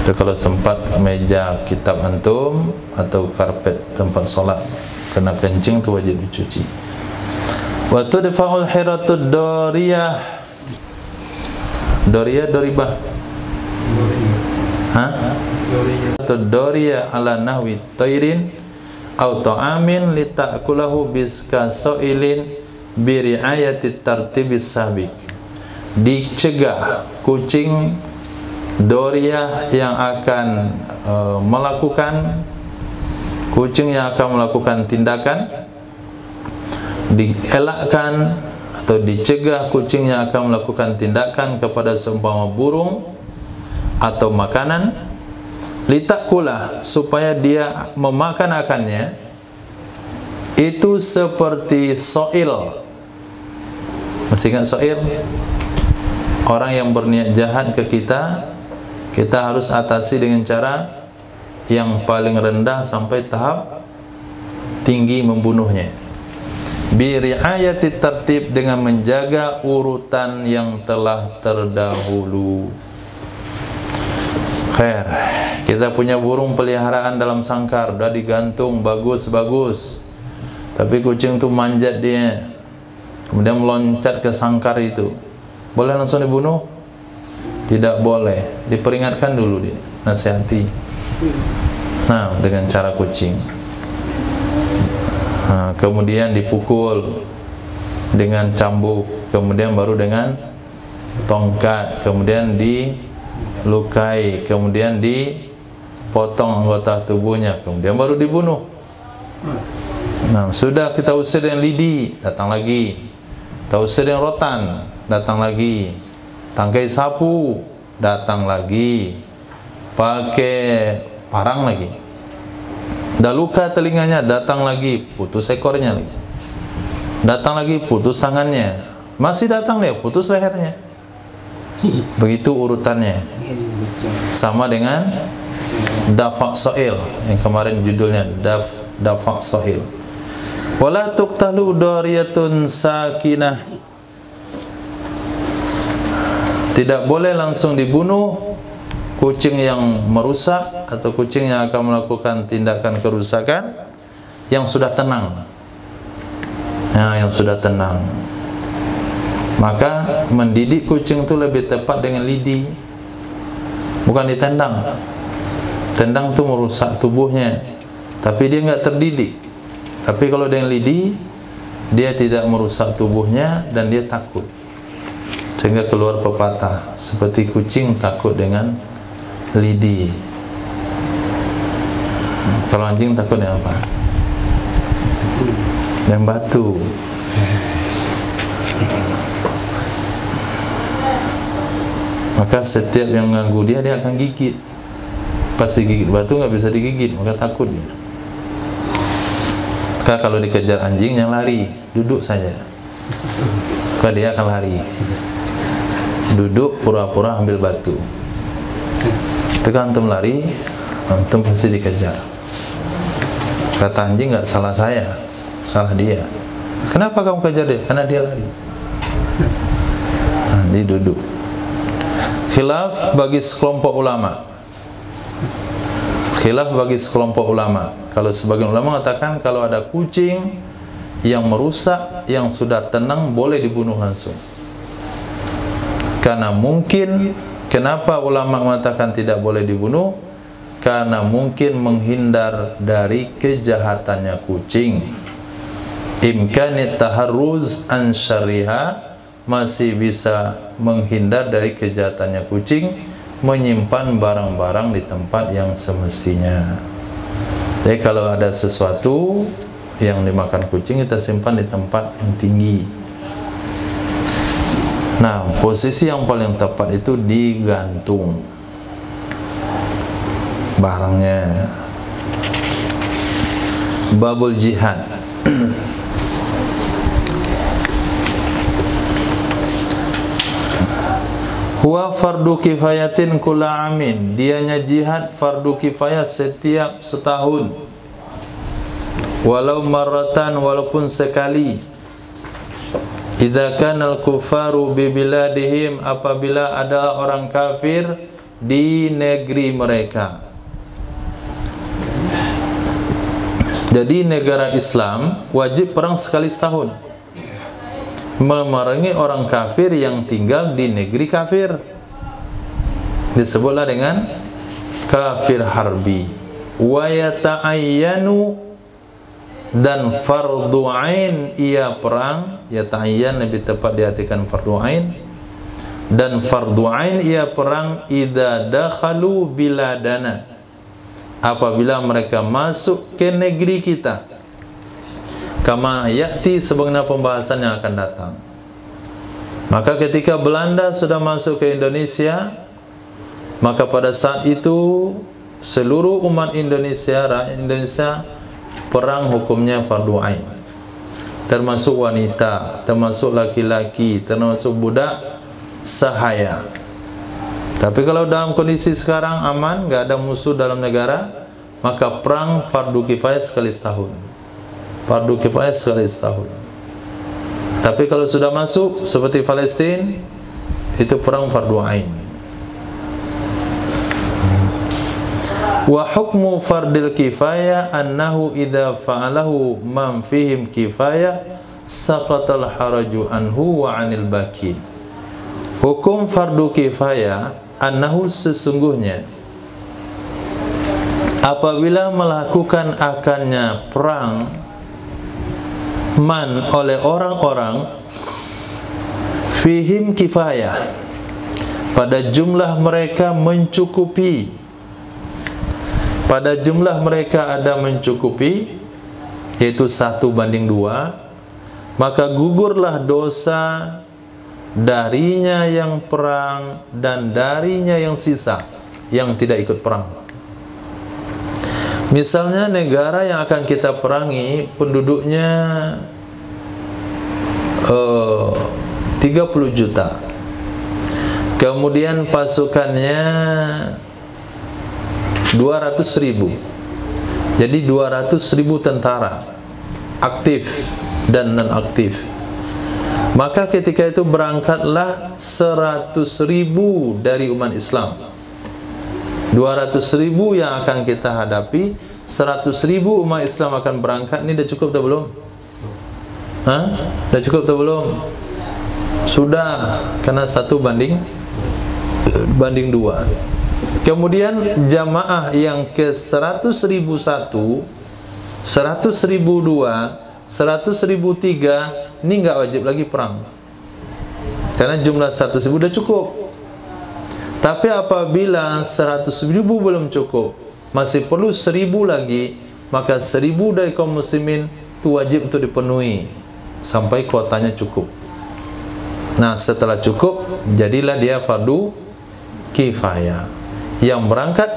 Itu kalau sempat meja kitab antum atau karpet tempat solat kena kencing, itu wajib dicuci. Wa tudfa'ul hiratud doriyah. Doriyah, doribah. Hah? Doriyah ala nahwi tayrin au ta'amin li ta'kulahu biska so'ilin bi ri'ayati tartibis sabiq. Dicegah kucing doriyah yang akan melakukan tindakan, dielakkan atau dicegah kucing yang akan melakukan tindakan kepada seumpama burung atau makanan, litakula, supaya dia memakan akannya, itu seperti soil. Masih ingat soil? Orang yang berniat jahat ke kita, kita harus atasi dengan cara yang paling rendah sampai tahap tinggi membunuhnya. Bi ri'ayati tertib, dengan menjaga urutan yang telah terdahulu. Khair. Kita punya burung peliharaan dalam sangkar, dah digantung bagus-bagus, tapi kucing tu manjat dia, kemudian meloncat ke sangkar itu, boleh langsung dibunuh? Tidak boleh, diperingatkan dulu dia, nasihati. Nah, dengan cara kucing. Nah, kemudian dipukul dengan cambuk, kemudian baru dengan tongkat, kemudian dilukai, kemudian dipotong anggota tubuhnya, kemudian baru dibunuh. Nah, sudah kita usir dengan lidi, datang lagi. Kita usir dengan rotan, datang lagi. Tangkai sapu, datang lagi. Pakai parang lagi. Dah luka telinganya, datang lagi, putus ekornya lagi. Datang lagi, putus tangannya. Masih datang dia, putus lehernya. Begitu urutannya. Sama dengan dafa' soil yang kemarin judulnya dafa' soil. Wala tuqtalu dariyatun sakinah. Tidak boleh langsung dibunuh kucing yang merusak atau kucing yang akan melakukan tindakan kerusakan yang sudah tenang. Nah, yang sudah tenang. Maka mendidik kucing itu lebih tepat dengan lidi, bukan ditendang. Tendang itu merusak tubuhnya, tapi dia nggak terdidik. Tapi kalau dengan lidi, dia tidak merusak tubuhnya dan dia takut, sehingga keluar pepatah, seperti kucing takut dengan lidi. Kalau anjing takut dengan apa? Dengan batu. Maka setiap yang ganggu dia akan gigit. Pasti gigit batu, nggak bisa digigit, maka takut dia. Maka kalau dikejar anjing yang lari, duduk saja. Maka dia akan lari. Duduk pura-pura ambil batu. Ketika antum lari, antum pasti dikejar. Kata anjing, nggak salah saya, salah dia. Kenapa kamu kejar dia? Karena dia lari. Nah, dia duduk. Khilaf bagi sekelompok ulama. Khilaf bagi sekelompok ulama. Kalau sebagian ulama mengatakan kalau ada kucing yang merusak, yang sudah tenang, boleh dibunuh langsung. Karena mungkin, kenapa ulama mengatakan tidak boleh dibunuh? Karena mungkin menghindar dari kejahatannya kucing. Imkanit taharruz an syarriha, masih bisa menghindar dari kejahatannya kucing, menyimpan barang-barang di tempat yang semestinya. Jadi kalau ada sesuatu yang dimakan kucing, kita simpan di tempat yang tinggi. Nah, posisi yang paling tepat itu digantung barangnya. Babul jihad. Huwa fardu kifayatin kula amin. Dianya jihad fardu kifayah setiap setahun. Walau marratan, walaupun sekali. Idza kana al-kufaru bi biladihim, apabila ada orang kafir di negeri mereka. Jadi negara Islam wajib perang sekali setahun, memerangi orang kafir yang tinggal di negeri kafir. Disebutlah dengan kafir harbi. Wa yata'ayyanu, dan fardu ain ia perang. Yata'ayyan lebih tepat diartikan fardu ain. Dan fardu ain ia perang idza dakhalu biladana, apabila mereka masuk ke negeri kita. Kama ya'ti, sebagaimana pembahasan yang akan datang. Maka ketika Belanda sudah masuk ke Indonesia, maka pada saat itu seluruh umat Indonesia, rakyat Indonesia, perang hukumnya fardu ain. Termasuk wanita, termasuk laki-laki, termasuk budak sahaya. Tapi kalau dalam kondisi sekarang aman, nggak ada musuh dalam negara, maka perang fardu kifayah sekali setahun. Fardu kifayah sekali setahun. Tapi kalau sudah masuk seperti Palestina, itu perang fardu ain. Wa hukmu fardil kifayah annahu idza fa'alahu man fihim kifayah saqatal haraju anhu wa 'anil bakin. Hukum fardu kifayah annahu, sesungguhnya apabila melakukan akannya perang man oleh orang-orang fihim kifayah, pada jumlah mereka mencukupi, pada jumlah mereka ada mencukupi, yaitu 1:2, maka gugurlah dosa darinya yang perang dan darinya yang sisa, yang tidak ikut perang. Misalnya negara yang akan kita perangi penduduknya 30 juta, kemudian pasukannya 200.000, jadi 200.000 tentara aktif dan non aktif. Maka ketika itu berangkatlah 100.000 dari umat Islam. 200.000 yang akan kita hadapi, 100.000 umat Islam akan berangkat. Ini dah cukup atau belum? Hah? Dah cukup atau belum? Sudah, karena 1:2. Kemudian jamaah yang ke 100.001, 100.002, 100.003, ini enggak wajib lagi perang, karena jumlah 100.000 sudah cukup. Tapi apabila 100.000 belum cukup, masih perlu 1.000 lagi, maka 1.000 dari kaum muslimin itu wajib untuk dipenuhi sampai kuotanya cukup. Nah, setelah cukup, jadilah dia fardu kifayah. Yang berangkat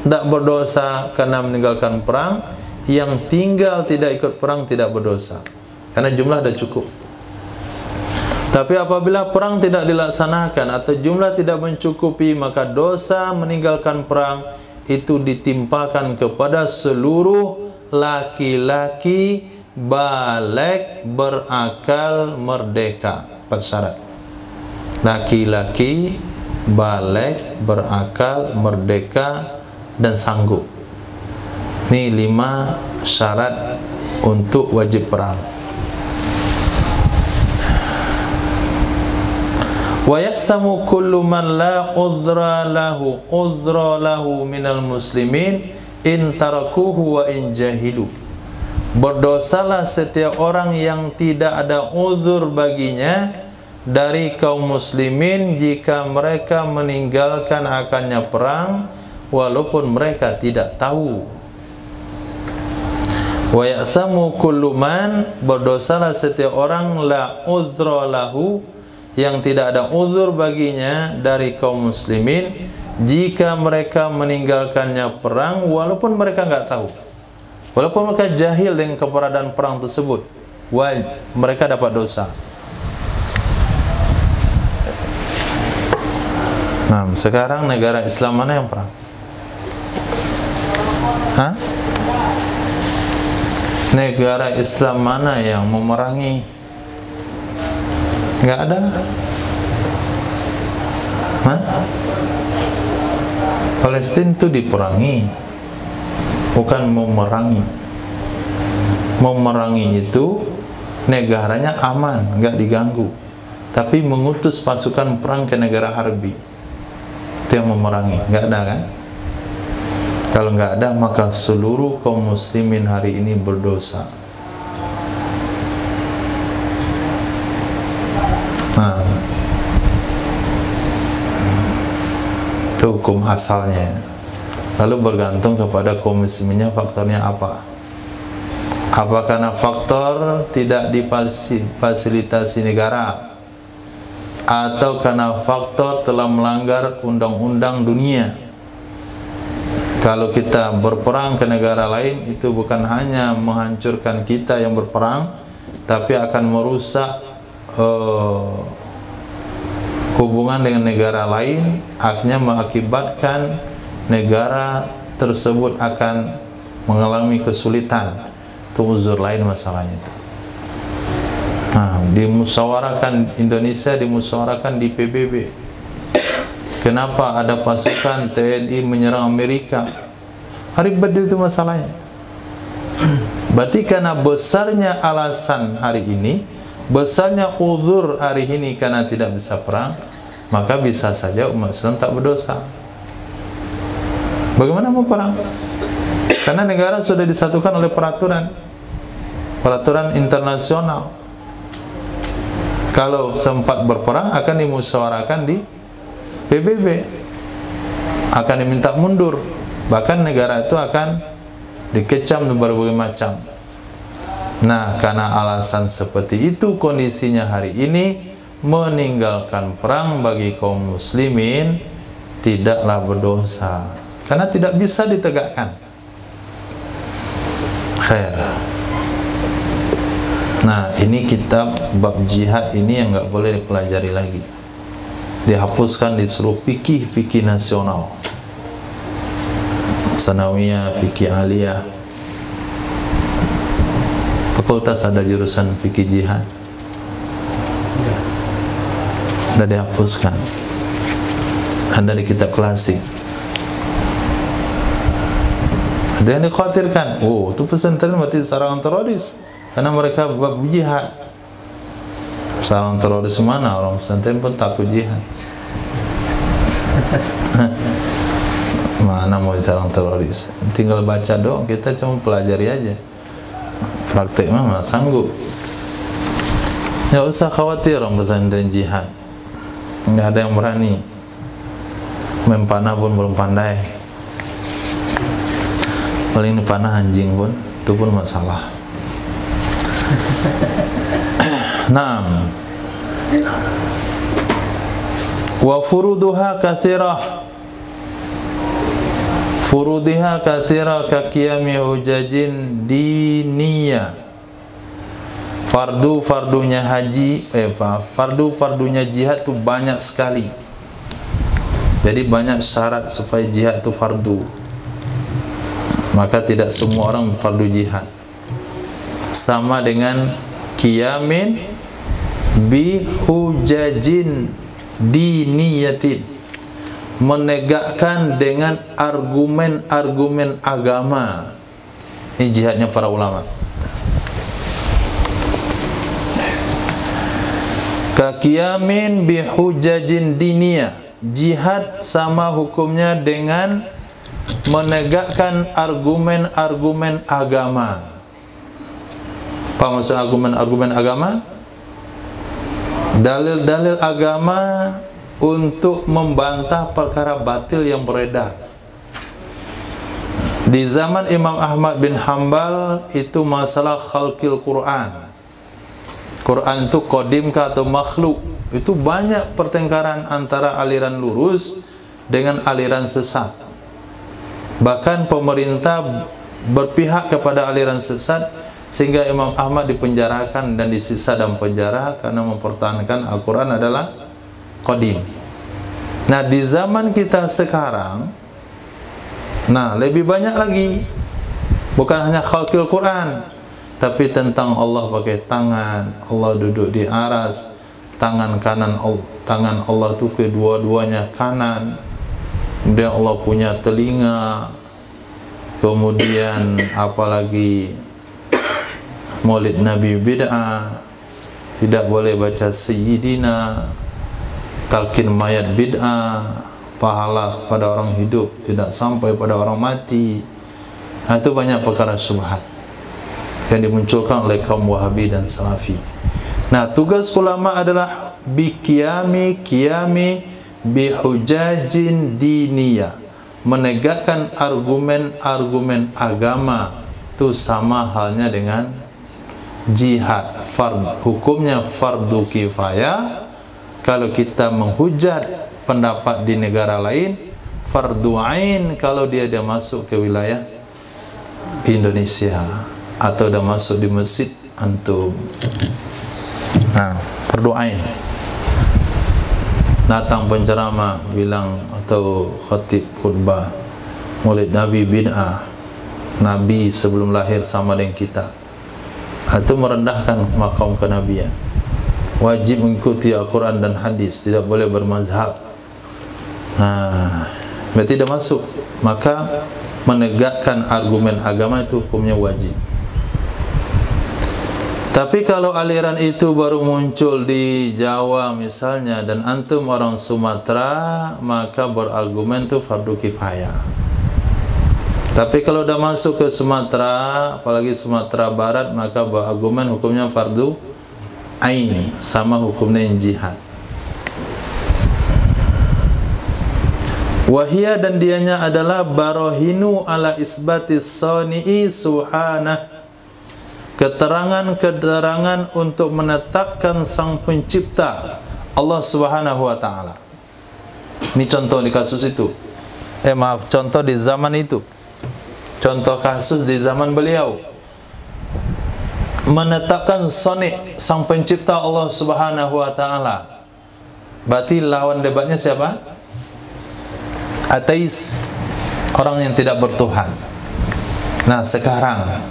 tidak berdosa karena meninggalkan perang, yang tinggal tidak ikut perang tidak berdosa karena jumlah sudah cukup. Tapi apabila perang tidak dilaksanakan atau jumlah tidak mencukupi, maka dosa meninggalkan perang itu ditimpakan kepada seluruh laki-laki baligh berakal merdeka. 4 syarat. Laki-laki baligh berakal merdeka dan sanggup. Ini 5 syarat untuk wajib perang. Wa yaqsamu kullu man la udhra lahu minal muslimin in tarakuhu wa in jahilu. Berdosalah setiap orang yang tidak ada uzur baginya dari kaum muslimin jika mereka meninggalkan akannya perang walaupun mereka tidak tahu. Wa yaqsamu kullu man, berdosalah setiap orang la uzra lahu, yang tidak ada uzur baginya dari kaum muslimin jika mereka meninggalkannya perang walaupun mereka nggak tahu, walaupun mereka jahil dengan keberadaan perang tersebut, mereka dapat dosa. Nah, sekarang negara Islam mana yang perang? Hah? Negara Islam mana yang memerangi? Nggak ada. Hah? Palestina itu diperangi, bukan memerangi. Memerangi itu negaranya aman, nggak diganggu. Tapi mengutus pasukan perang ke negara harbi, itu yang memerangi. Nggak ada kan? Kalau nggak ada, maka seluruh kaum muslimin hari ini berdosa. Nah, itu hukum asalnya. Lalu bergantung kepada kaum musliminnya faktornya apa. Apa karena faktor tidak difasilitasi negara, atau karena faktor telah melanggar undang-undang dunia. Kalau kita berperang ke negara lain, itu bukan hanya menghancurkan kita yang berperang, tapi akan merusak hubungan dengan negara lain, akhirnya mengakibatkan negara tersebut akan mengalami kesulitan. Itu uzur lain masalahnya itu. Nah, dimusyawarahkan Indonesia, dimusyawarahkan di PBB. Kenapa ada pasukan TNI menyerang Amerika? Ribet itu masalahnya. Berarti karena besarnya alasan hari ini, besarnya uzur hari ini karena tidak bisa perang, maka bisa saja umat Islam tak berdosa. Bagaimana mau perang? Karena negara sudah disatukan oleh peraturan internasional. Kalau sempat berperang akan dimusyawarahkan di PBB, akan diminta mundur, bahkan negara itu akan dikecam berbagai macam. Nah, karena alasan seperti itu kondisinya hari ini, meninggalkan perang bagi kaum muslimin tidaklah berdosa karena tidak bisa ditegakkan. Khair. Nah, ini kitab bab jihad ini yang nggak boleh dipelajari lagi, dihapuskan di seluruh fikih nasional, sanawiyah, fikih aliyah. Fakultas ada jurusan fikih jihad, sudah dihapuskan. Ada di kitab klasik. Ada yang dikhawatirkan, oh itu pesantren berarti serangan teroris karena mereka bab jihad. Serangan teroris mana? Orang pesantren pun takut jihad. Mana mau serang teroris? Tinggal baca doang, kita cuma pelajari aja. Praktek mana sanggup. Nggak usah khawatir orang pesantren jihad. Nggak ada yang berani. Mempanah pun belum pandai. Paling panah anjing pun, itu pun masalah. Naam. Wa furuduha katsirah. furudiha katsira ka qiyami hujajin diniyah. Fardu-fardunya haji, fardu-fardunya jihad tu banyak sekali. Jadi banyak syarat supaya jihad tu fardu. Maka tidak semua orang fardu jihad. Sama dengan qiyamin bi hujajin diniyatin, menegakkan dengan argumen-argumen agama. Ini jihadnya para ulama. Ka qiyamin bi hujajin diniyah, jihad sama hukumnya dengan menegakkan argumen-argumen agama. Apa maksud argumen-argumen agama? Dalil-dalil agama untuk membantah perkara batil yang beredar. Di zaman Imam Ahmad bin Hanbal itu masalah khalqil Quran. Quran itu qadimkah atau makhluk? Itu banyak pertengkaran antara aliran lurus dengan aliran sesat. Bahkan pemerintah berpihak kepada aliran sesat sehingga Imam Ahmad dipenjarakan dan disiksa dalam penjara karena mempertahankan Al-Quran adalah qadim. Nah, di zaman kita sekarang, lebih banyak lagi. Bukan hanya khalqil Quran, tapi tentang Allah pakai tangan, Allah duduk di aras, tangan Allah tu kedua-duanya kanan, kemudian Allah punya telinga, kemudian apalagi Maulid Nabi bid'ah, tidak boleh baca Sayyidina, talqin mayat bid'ah, pahala pada orang hidup tidak sampai pada orang mati. Itu banyak perkara syubhat yang dimunculkan oleh kaum Wahabi dan Salafi. Nah, tugas ulama adalah qiyami bihujajin diniyah, menegakkan argumen-argumen agama. Itu sama halnya dengan jihad. Hukumnya fardu kifayah. Kalau kita menghujat pendapat di negara lain, fardu ain kalau dia masuk ke wilayah Indonesia atau dah masuk di masjid antum. Fardu ain. Datang penceramah bilang atau khatib khutbah Maulid Nabi bid'ah, Nabi sebelum lahir sama dengan kita. Itu merendahkan maqam kenabian. Wajib mengikuti Al-Quran dan hadis, tidak boleh bermazhab. Berarti dah masuk. Maka menegakkan argumen agama itu hukumnya wajib. Tapi kalau aliran itu baru muncul di Jawa misalnya, dan antum orang Sumatera, maka berargumen itu fardu kifayah. Tapi kalau dah masuk ke Sumatera, apalagi Sumatera Barat, maka berargumen hukumnya fardu ain, sama hukumnya yang jihad. Wahia, dan dianya adalah barohinu ala isbatis sani'i subhanah, keterangan-keterangan untuk menetapkan sang pencipta Allah Subhanahu wa ta'ala. Ini contoh di kasus itu. Contoh di zaman itu. Contoh kasus di zaman beliau. Menetapkan sani, sang pencipta Allah Subhanahu wa ta'ala. Berarti lawan debatnya siapa? Ateis, orang yang tidak bertuhan. Nah, sekarang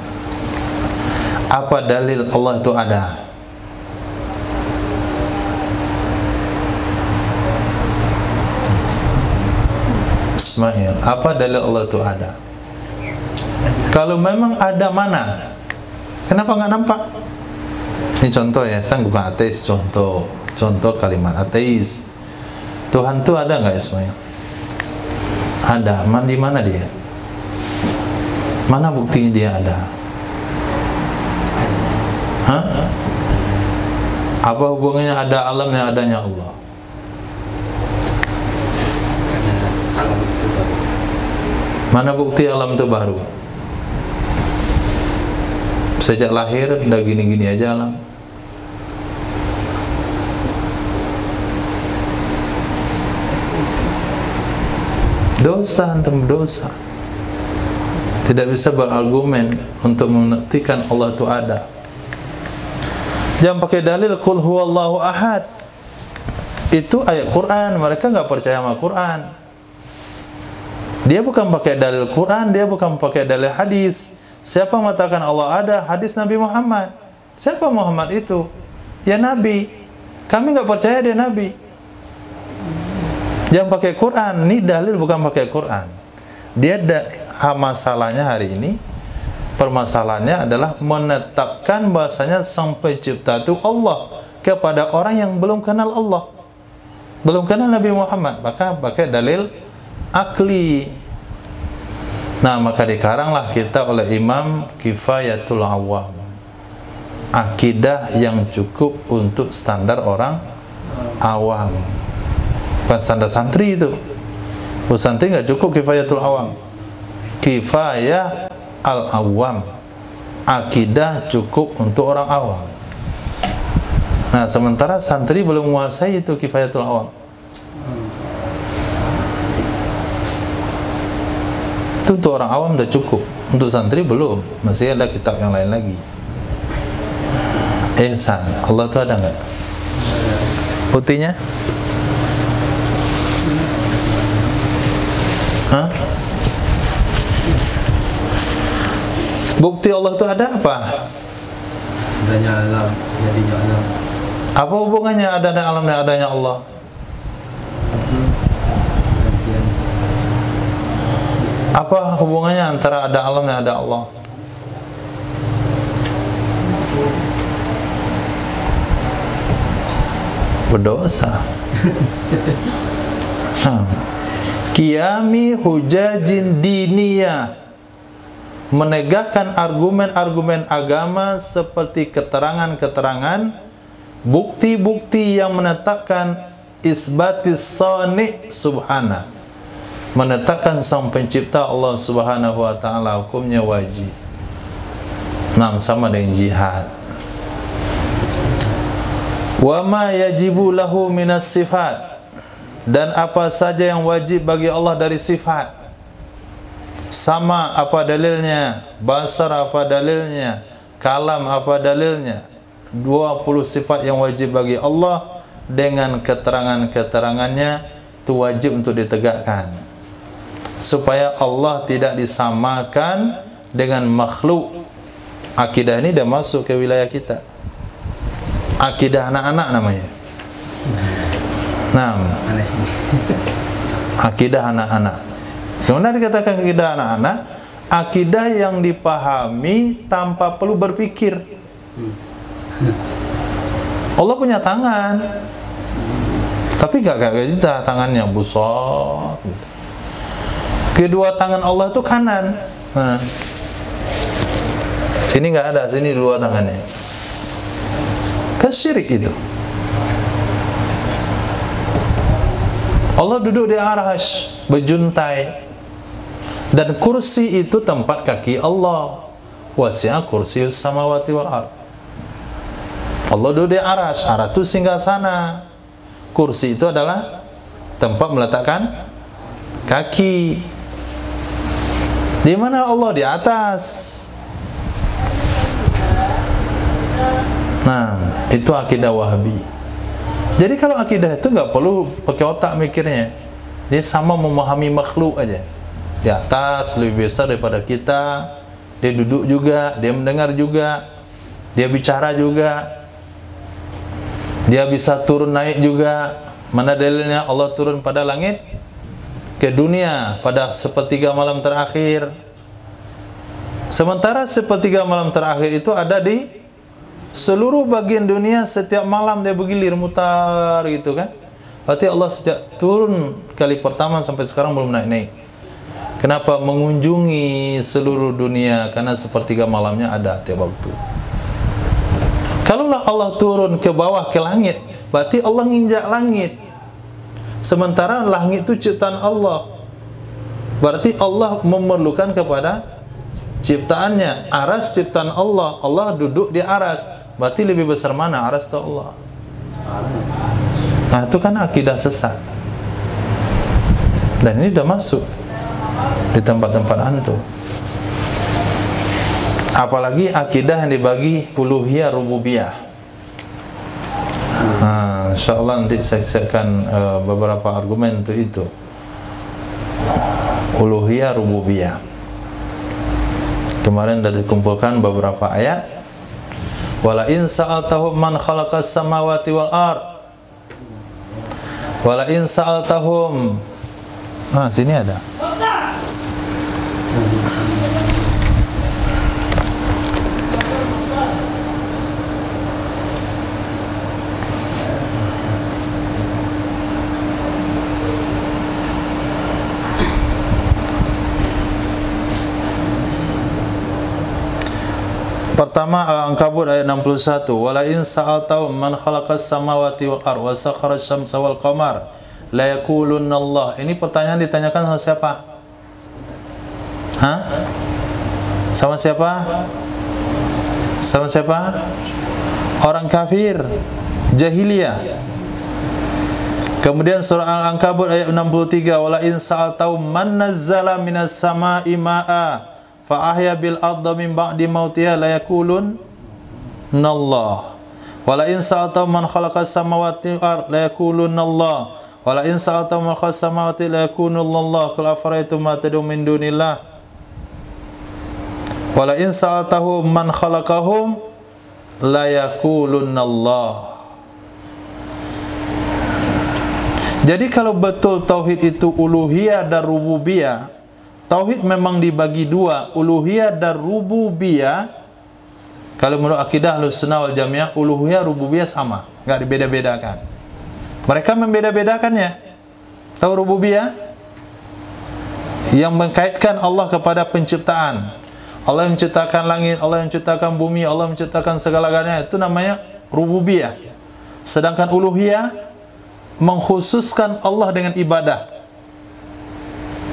apa dalil Allah itu ada? Ismail, apa dalil Allah itu ada? Kalau memang ada, mana? Kenapa nggak nampak? Ini contoh ya, saya bukan ateis, contoh kalimat ateis. Tuhan itu ada nggak, Ismail? Ada. Di mana dia? Mana buktinya dia ada? Apa hubungannya ada alam yang adanya Allah? Mana bukti alam itu baru? Sejak lahir udah gini-gini aja alam. Dosa, antum dosa. Tidak bisa berargumen untuk membuktikan Allah itu ada. Jangan pakai dalil qul huwallahu ahad. Itu ayat Quran, mereka nggak percaya sama Quran. Dia bukan pakai dalil Quran, dia bukan pakai dalil hadis. Siapa mengatakan Allah ada? Hadis Nabi Muhammad. Siapa Muhammad itu? Ya Nabi. Kami nggak percaya dia Nabi. Jangan pakai Quran. Ini dalil bukan pakai Quran. Dia masalahnya hari ini, permasalahannya adalah menetapkan bahasanya Sang Pencipta itu Allah kepada orang yang belum kenal Allah, belum kenal Nabi Muhammad, maka pakai dalil akli. Nah, maka dikaranglah kita oleh Imam Kifayatul Awam, akidah yang cukup untuk standar orang awam, bukan standar santri itu. Santri nggak cukup Kifayatul Awam. Kifayah al-awam, akidah cukup untuk orang awam. Nah, sementara santri belum menguasai itu Kifayatul Awam. Itu untuk orang awam udah cukup, untuk santri belum, masih ada kitab yang lain lagi. Ihsan, Allah itu ada nggak? Buktinya? Hah? Bukti Allah itu ada apa? Adanya alam, jadinya alam. Apa hubungannya adanya alam dan adanya Allah? Apa hubungannya antara ada alam dan ada Allah? Berdosa. Qiyami hujajin diniyah, menegakkan argumen-argumen agama seperti keterangan-keterangan, bukti-bukti yang menetapkan isbatis sani subhana, menetapkan Sang Pencipta Allah Subhanahu wa taala hukumnya wajib. Nah, sama dengan jihad. Wa ma yajibu lahu minas sifat, dan apa saja yang wajib bagi Allah dari sifat. Sama apa dalilnya, basar apa dalilnya, kalam apa dalilnya. 20 sifat yang wajib bagi Allah dengan keterangan-keterangannya itu wajib untuk ditegakkan, supaya Allah tidak disamakan dengan makhluk. Akidah ini dah masuk ke wilayah kita. Akidah anak-anak namanya. Nah, akidah anak-anak. Kemudian dikatakan akidah anak-anak, akidah yang dipahami tanpa perlu berpikir. Allah punya tangan, tapi gak kayak kita tangannya besar. Kedua tangan Allah itu kanan. Nah, sini nggak ada, sini dua tangannya. Kesyirik itu. Allah duduk di arasy, berjuntai, dan kursi itu tempat kaki Allah. Wasi'a kursiyyus samawati wal ard. Allah duduk di arasy, arasy itu singgasana. Kursi itu adalah tempat meletakkan kaki. Di mana Allah? Di atas. Nah, itu akidah Wahabi. Jadi kalau akidah itu nggak perlu pakai otak mikirnya. Dia sama memahami makhluk aja. Di atas, lebih besar daripada kita. Dia duduk juga, dia mendengar juga, dia bicara juga, dia bisa turun naik juga. Mana dalilnya Allah turun pada langit ke dunia pada sepertiga malam terakhir? Sementara sepertiga malam terakhir itu ada di seluruh bagian dunia. Setiap malam dia bergilir mutar gitu kan. Berarti Allah sejak turun kali pertama sampai sekarang belum naik-naik. Kenapa? Mengunjungi seluruh dunia, karena sepertiga malamnya ada tiap waktu. Kalaulah Allah turun ke bawah ke langit, berarti Allah nginjak langit. Sementara langit itu ciptaan Allah, berarti Allah memerlukan kepada ciptaannya. Aras ciptaan Allah, Allah duduk di aras, berarti lebih besar mana aras atau Allah? Nah, itu kan akidah sesat. Dan ini sudah masuk di tempat-tempat antum. Apalagi akidah yang dibagi uluhiyah rububiyah. Insyaallah nanti saya akan beberapa argumen untuk itu. Uluhiyah rububiyah. Kemarin sudah dikumpulkan beberapa ayat. Wala in sa'altahum man khalaqas samawati wal ard. Wala in sa'altahum. Sini ada. Pertama Al-Ankabut ayat 61. Wala in sa'altahum man khalaqas samawati wal ard wa sakhara asy-syamsa wal qamar la yaqulunna Allah. Ini pertanyaan ditanyakan sama siapa? Sama siapa? Sama siapa? Orang kafir jahiliyah. Kemudian surah Al-Ankabut ayat 63. Wala in sa'altahum man nazzala minas sama'i ma'a fa ahya bil arda min ba'di mautiha la yaqulun nallah. Wala in sa'altahum man khalaqas samawati wal ard la yaqulun nallah. Wala in sa'altahum man khalaqas samawati la yaqulun Allah. Qul afara'aytum ma tad'un min dunillah. Wala in sa'altahum man khalaqahum la yaqulun Allah. Jadi kalau betul tauhid itu uluhiyah dan rububiyah, tauhid memang dibagi dua, uluhiyah dan rububiyah. Kalau menurut akidah Ahlussunnah wal Jamaah, uluhiyah rububiyah sama, enggak dibeda-bedakan. Mereka membeda-bedakannya. Tahu rububiyah? Yang mengkaitkan Allah kepada penciptaan. Allah yang menciptakan langit, Allah yang menciptakan bumi, Allah yang menciptakan segala-galanya, itu namanya rububiyah. Sedangkan uluhiyah mengkhususkan Allah dengan ibadah.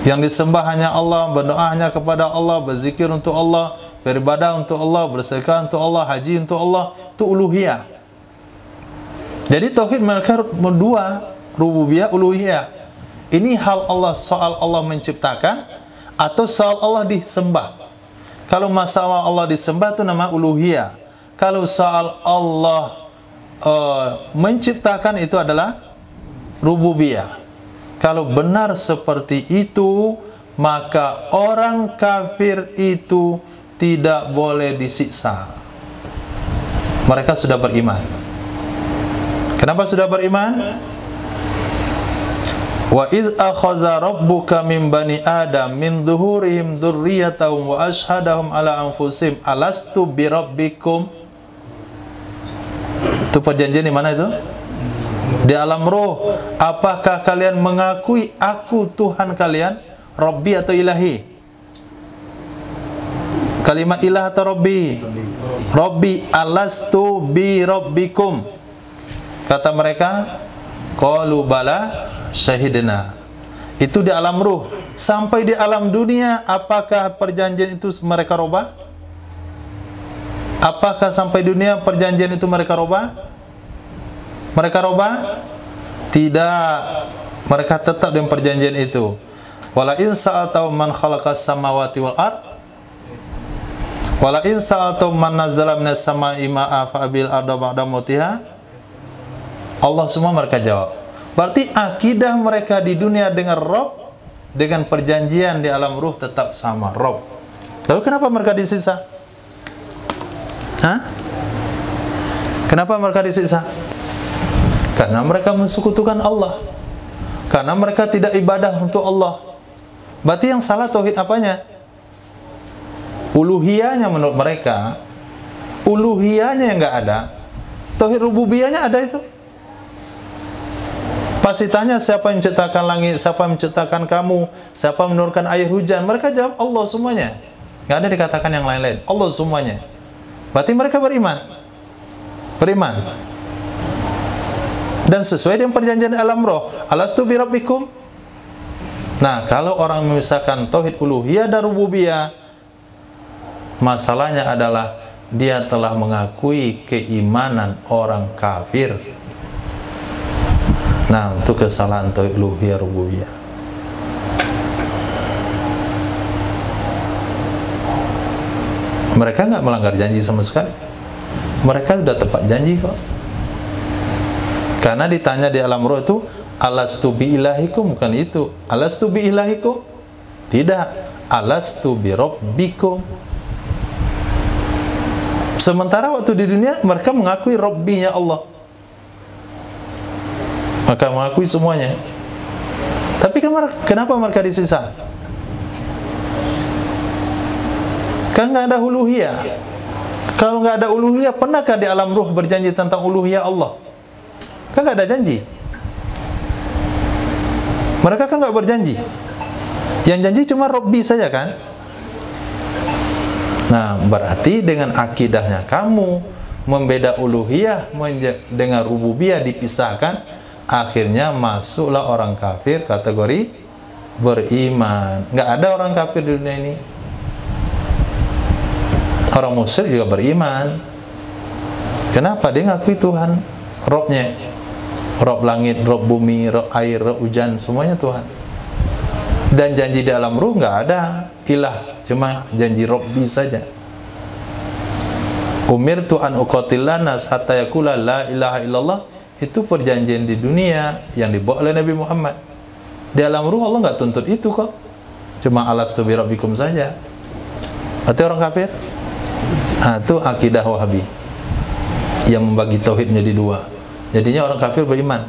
Yang disembah hanya Allah, berdoa hanya kepada Allah, berzikir untuk Allah, beribadah untuk Allah, bersedekah untuk Allah, haji untuk Allah, itu uluhiyah. Jadi tauhid mereka dua, rububiyah, uluhiyah. Ini hal Allah, soal Allah menciptakan atau soal Allah disembah. Kalau masalah Allah disembah itu nama uluhiyah. Kalau soal Allah menciptakan itu adalah rububiyah. Kalau benar seperti itu, maka orang kafir itu tidak boleh disiksa. Mereka sudah beriman. Kenapa sudah beriman? Wa iz akhadha rabbuka min bani Adam min dhuhurihim dzurriyyatahum wa ashhadahum ala anfusihim alastu bi rabbikum. Itu perjanjian di mana itu? Di alam roh. Apakah kalian mengakui aku Tuhan kalian? Rabbi atau ilahi? Kalimat ilah atau Rabbi? Rabbi, alastu bi rabbikum. Kata mereka, qalu bala syahidna. Itu di alam ruh. Sampai di alam dunia, apakah perjanjian itu mereka robah? Apakah sampai dunia perjanjian itu mereka robah? Mereka robah? Tidak. Mereka tetap dengan perjanjian itu. Wala in sa'altahum man khalaqas samawati wal ard. Wala in sa'altahum man nazzala minas sama'i ma'a fa abil arda ba'da mautiha. Allah semua mereka jawab. Berarti akidah mereka di dunia dengan Rabb, dengan perjanjian di alam ruh tetap sama, Rabb. Lalu kenapa mereka disiksa? Kenapa mereka disiksa? Karena mereka mensekutukan Allah. Karena mereka tidak ibadah untuk Allah. Berarti yang salah tauhid apanya? Uluhiyahnya menurut mereka. Uluhiyahnya yang enggak ada. Tauhid rububiyahnya ada itu. Pasti tanya siapa yang menciptakan langit, siapa yang menciptakan kamu, siapa yang menurunkan air hujan. Mereka jawab Allah semuanya. Enggak ada dikatakan yang lain-lain. Allah semuanya. Berarti mereka beriman. Beriman. Dan sesuai dengan perjanjian alam roh, alastu bi rabbikum. Nah, kalau orang memisahkan tauhid uluhiyah dan rububiyah, masalahnya adalah dia telah mengakui keimanan orang kafir. Nah, itu kesalahan tauhid uluhiyah rububiyah. Mereka nggak melanggar janji sama sekali. Mereka sudah tepat janji kok. Karena ditanya di alam roh itu, alastu bi ilahikum, bukan itu. Alastu bi ilahikum? Tidak. Alastu bi rabbikum. Sementara waktu di dunia mereka mengakui Rabbinya Allah. Maka mengakui semuanya. Tapi kenapa mereka disisa? Kan nggak ada uluhiyah. Kalau nggak ada uluhiyah, pernahkah di alam ruh berjanji tentang uluhiyah Allah? Kan nggak ada janji. Mereka kan nggak berjanji. Yang janji cuma Rabbi saja kan? Nah, berarti dengan akidahnya kamu membeda uluhiyah dengan rububiyah dipisahkan, akhirnya masuklah orang kafir kategori beriman. Nggak ada orang kafir di dunia ini. Orang musyrik juga beriman. Kenapa? Dia ngakui Tuhan, Robnya, Rob langit, Rob bumi, Rob air, Rob hujan, semuanya Tuhan. Dan janji di alam ruh nggak ada ilah, cuma janji Robbi saja. Umirtu an uqatilan nas hatta yaqula la ilaha illallah, itu perjanjian di dunia yang dibawa oleh Nabi Muhammad. Di alam ruh Allah nggak tuntut itu kok, cuma alastu bi rabbikum saja. Berarti orang kafir? Nah, itu akidah Wahabi yang membagi tauhid menjadi dua. Jadinya orang kafir beriman.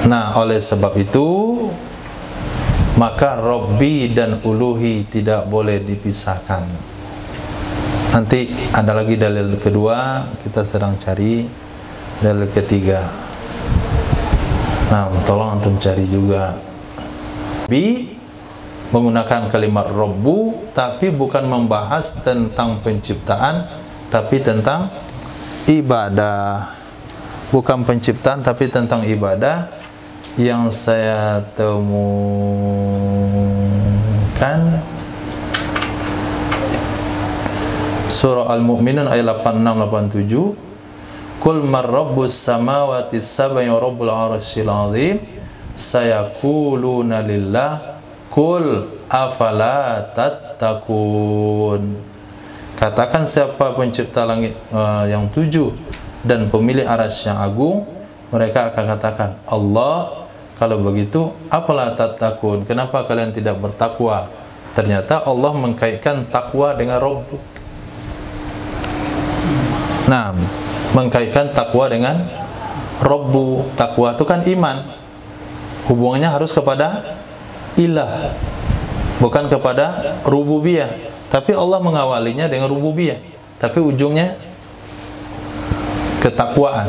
Nah, oleh sebab itu maka Rabbi dan Uluhi tidak boleh dipisahkan. Nanti ada lagi dalil kedua, kita sedang cari dalil ketiga. Nah, tolong antum cari juga. Rabbi menggunakan kalimat Rabbu, tapi bukan membahas tentang penciptaan, tapi tentang ibadah. Bukan penciptaan, tapi tentang ibadah. Yang saya temukan surah Al-Mu'minun ayat 86-87, Qul man rabbus samawati sab'i wa rabbul arsyil azim sayaquluna lillah qul afala tattaqun. Katakan siapa pencipta langit yang 7 dan pemilik arasy yang agung, mereka akan katakan Allah. Kalau begitu, apalah tattaqun? Kenapa kalian tidak bertakwa? Ternyata Allah mengkaitkan takwa dengan Rabb. Nah, mengkaitkan takwa dengan Rabbu. Takwa itu kan iman. Hubungannya harus kepada ilah, bukan kepada rububiyah. Tapi Allah mengawalinya dengan rububiyah, tapi ujungnya ketakwaan.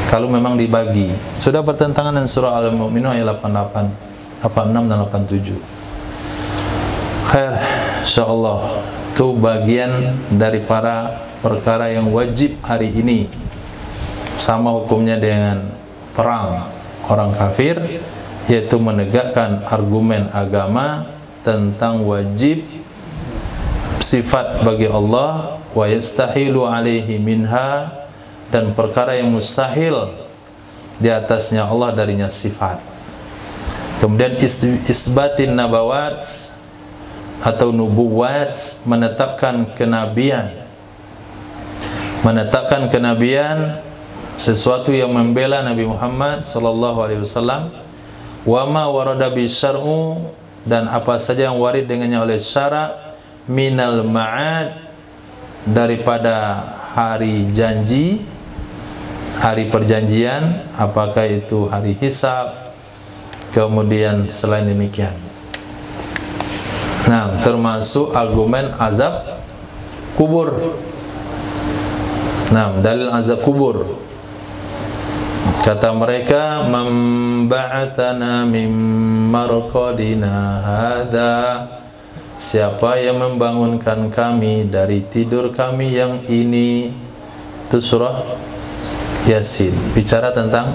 Kalau memang dibagi, sudah bertentangan dengan surah Al-Mu'minun ayat 88, 86 dan 87. Khair, insyaallah itu bagian dari para perkara yang wajib hari ini. Sama hukumnya dengan perang orang kafir, yaitu menegakkan argumen agama tentang wajib sifat bagi Allah, wa yastahilu alaihi minha, dan perkara yang mustahil di atasnya Allah darinya sifat. Kemudian isbatin nabawat atau nubuwat, menetapkan kenabian. Menetapkan kenabian, sesuatu yang membela Nabi Muhammad sallallahu alaihi wasallam. Wa ma warada bi syar'u, dan apa saja yang warid dengannya oleh syara, minal ma'ad, daripada hari janji, hari perjanjian, apakah itu hari hisab, kemudian selain demikian. Nah, termasuk argumen azab kubur. Nah, dalil azab kubur, kata mereka, memba'athana mim marqadina hadza, siapa yang membangunkan kami dari tidur kami yang ini. Itu surah Yasin, bicara tentang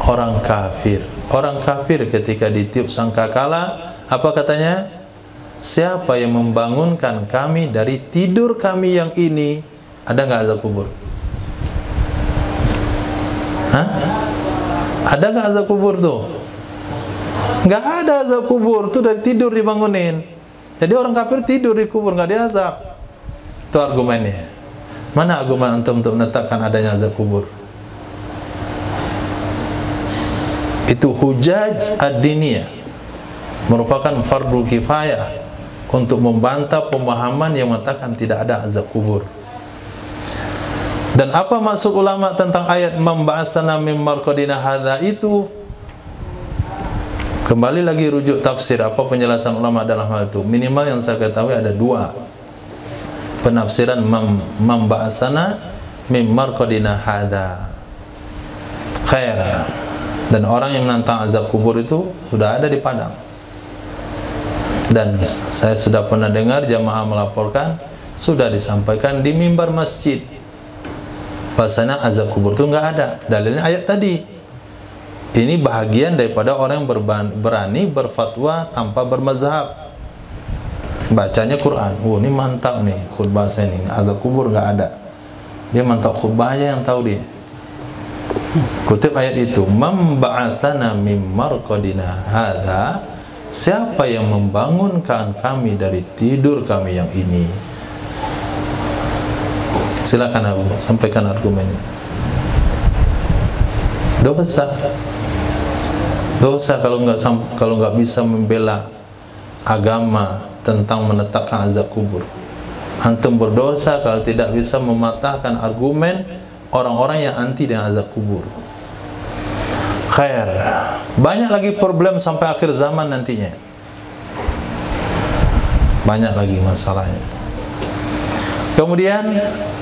orang kafir. Orang kafir ketika ditiup sangkakala, apa katanya? Siapa yang membangunkan kami dari tidur kami yang ini? Ada nggak azab kubur? Hah? Ada nggak azab kubur tuh? Nggak ada azab kubur, itu dari tidur dibangunin. Jadi orang kafir tidur di kubur, nggak diazab. Itu argumennya. Mana argumen antum untuk menetapkan adanya azab kubur? Itu hujaj ad-diniyah, merupakan fardu kifayah untuk membantah pemahaman yang mengatakan tidak ada azab kubur. Dan apa maksud ulama tentang ayat memba'asana min marqadina hadza itu? Kembali lagi rujuk tafsir, apa penjelasan ulama dalam hal itu? Minimal yang saya ketahui ada dua penafsiran memba'asana min marqadina hadza. Khair. Dan orang yang menantang azab kubur itu sudah ada di Padang. Dan saya sudah pernah dengar jamaah melaporkan, sudah disampaikan di mimbar masjid, bahasanya azab kubur itu nggak ada. Dalilnya ayat tadi. Ini bahagian daripada orang yang berani berfatwa tanpa bermazhab. Bacanya Quran. Oh, ini mantap nih khutbah saya ini. Azab kubur nggak ada. Dia mantap khutbahnya yang tahu dia. Kutip ayat itu, memba'atsana mim marqadina hadza, siapa yang membangunkan kami dari tidur kami yang ini? Silakan Abu, sampaikan argumennya. Dosa kalau nggak bisa membela agama tentang menetapkan azab kubur. Antum berdosa kalau tidak bisa mematahkan argumen orang-orang yang anti dengan azab kubur. Khair. Banyak lagi problem sampai akhir zaman nantinya. Banyak lagi masalahnya. Kemudian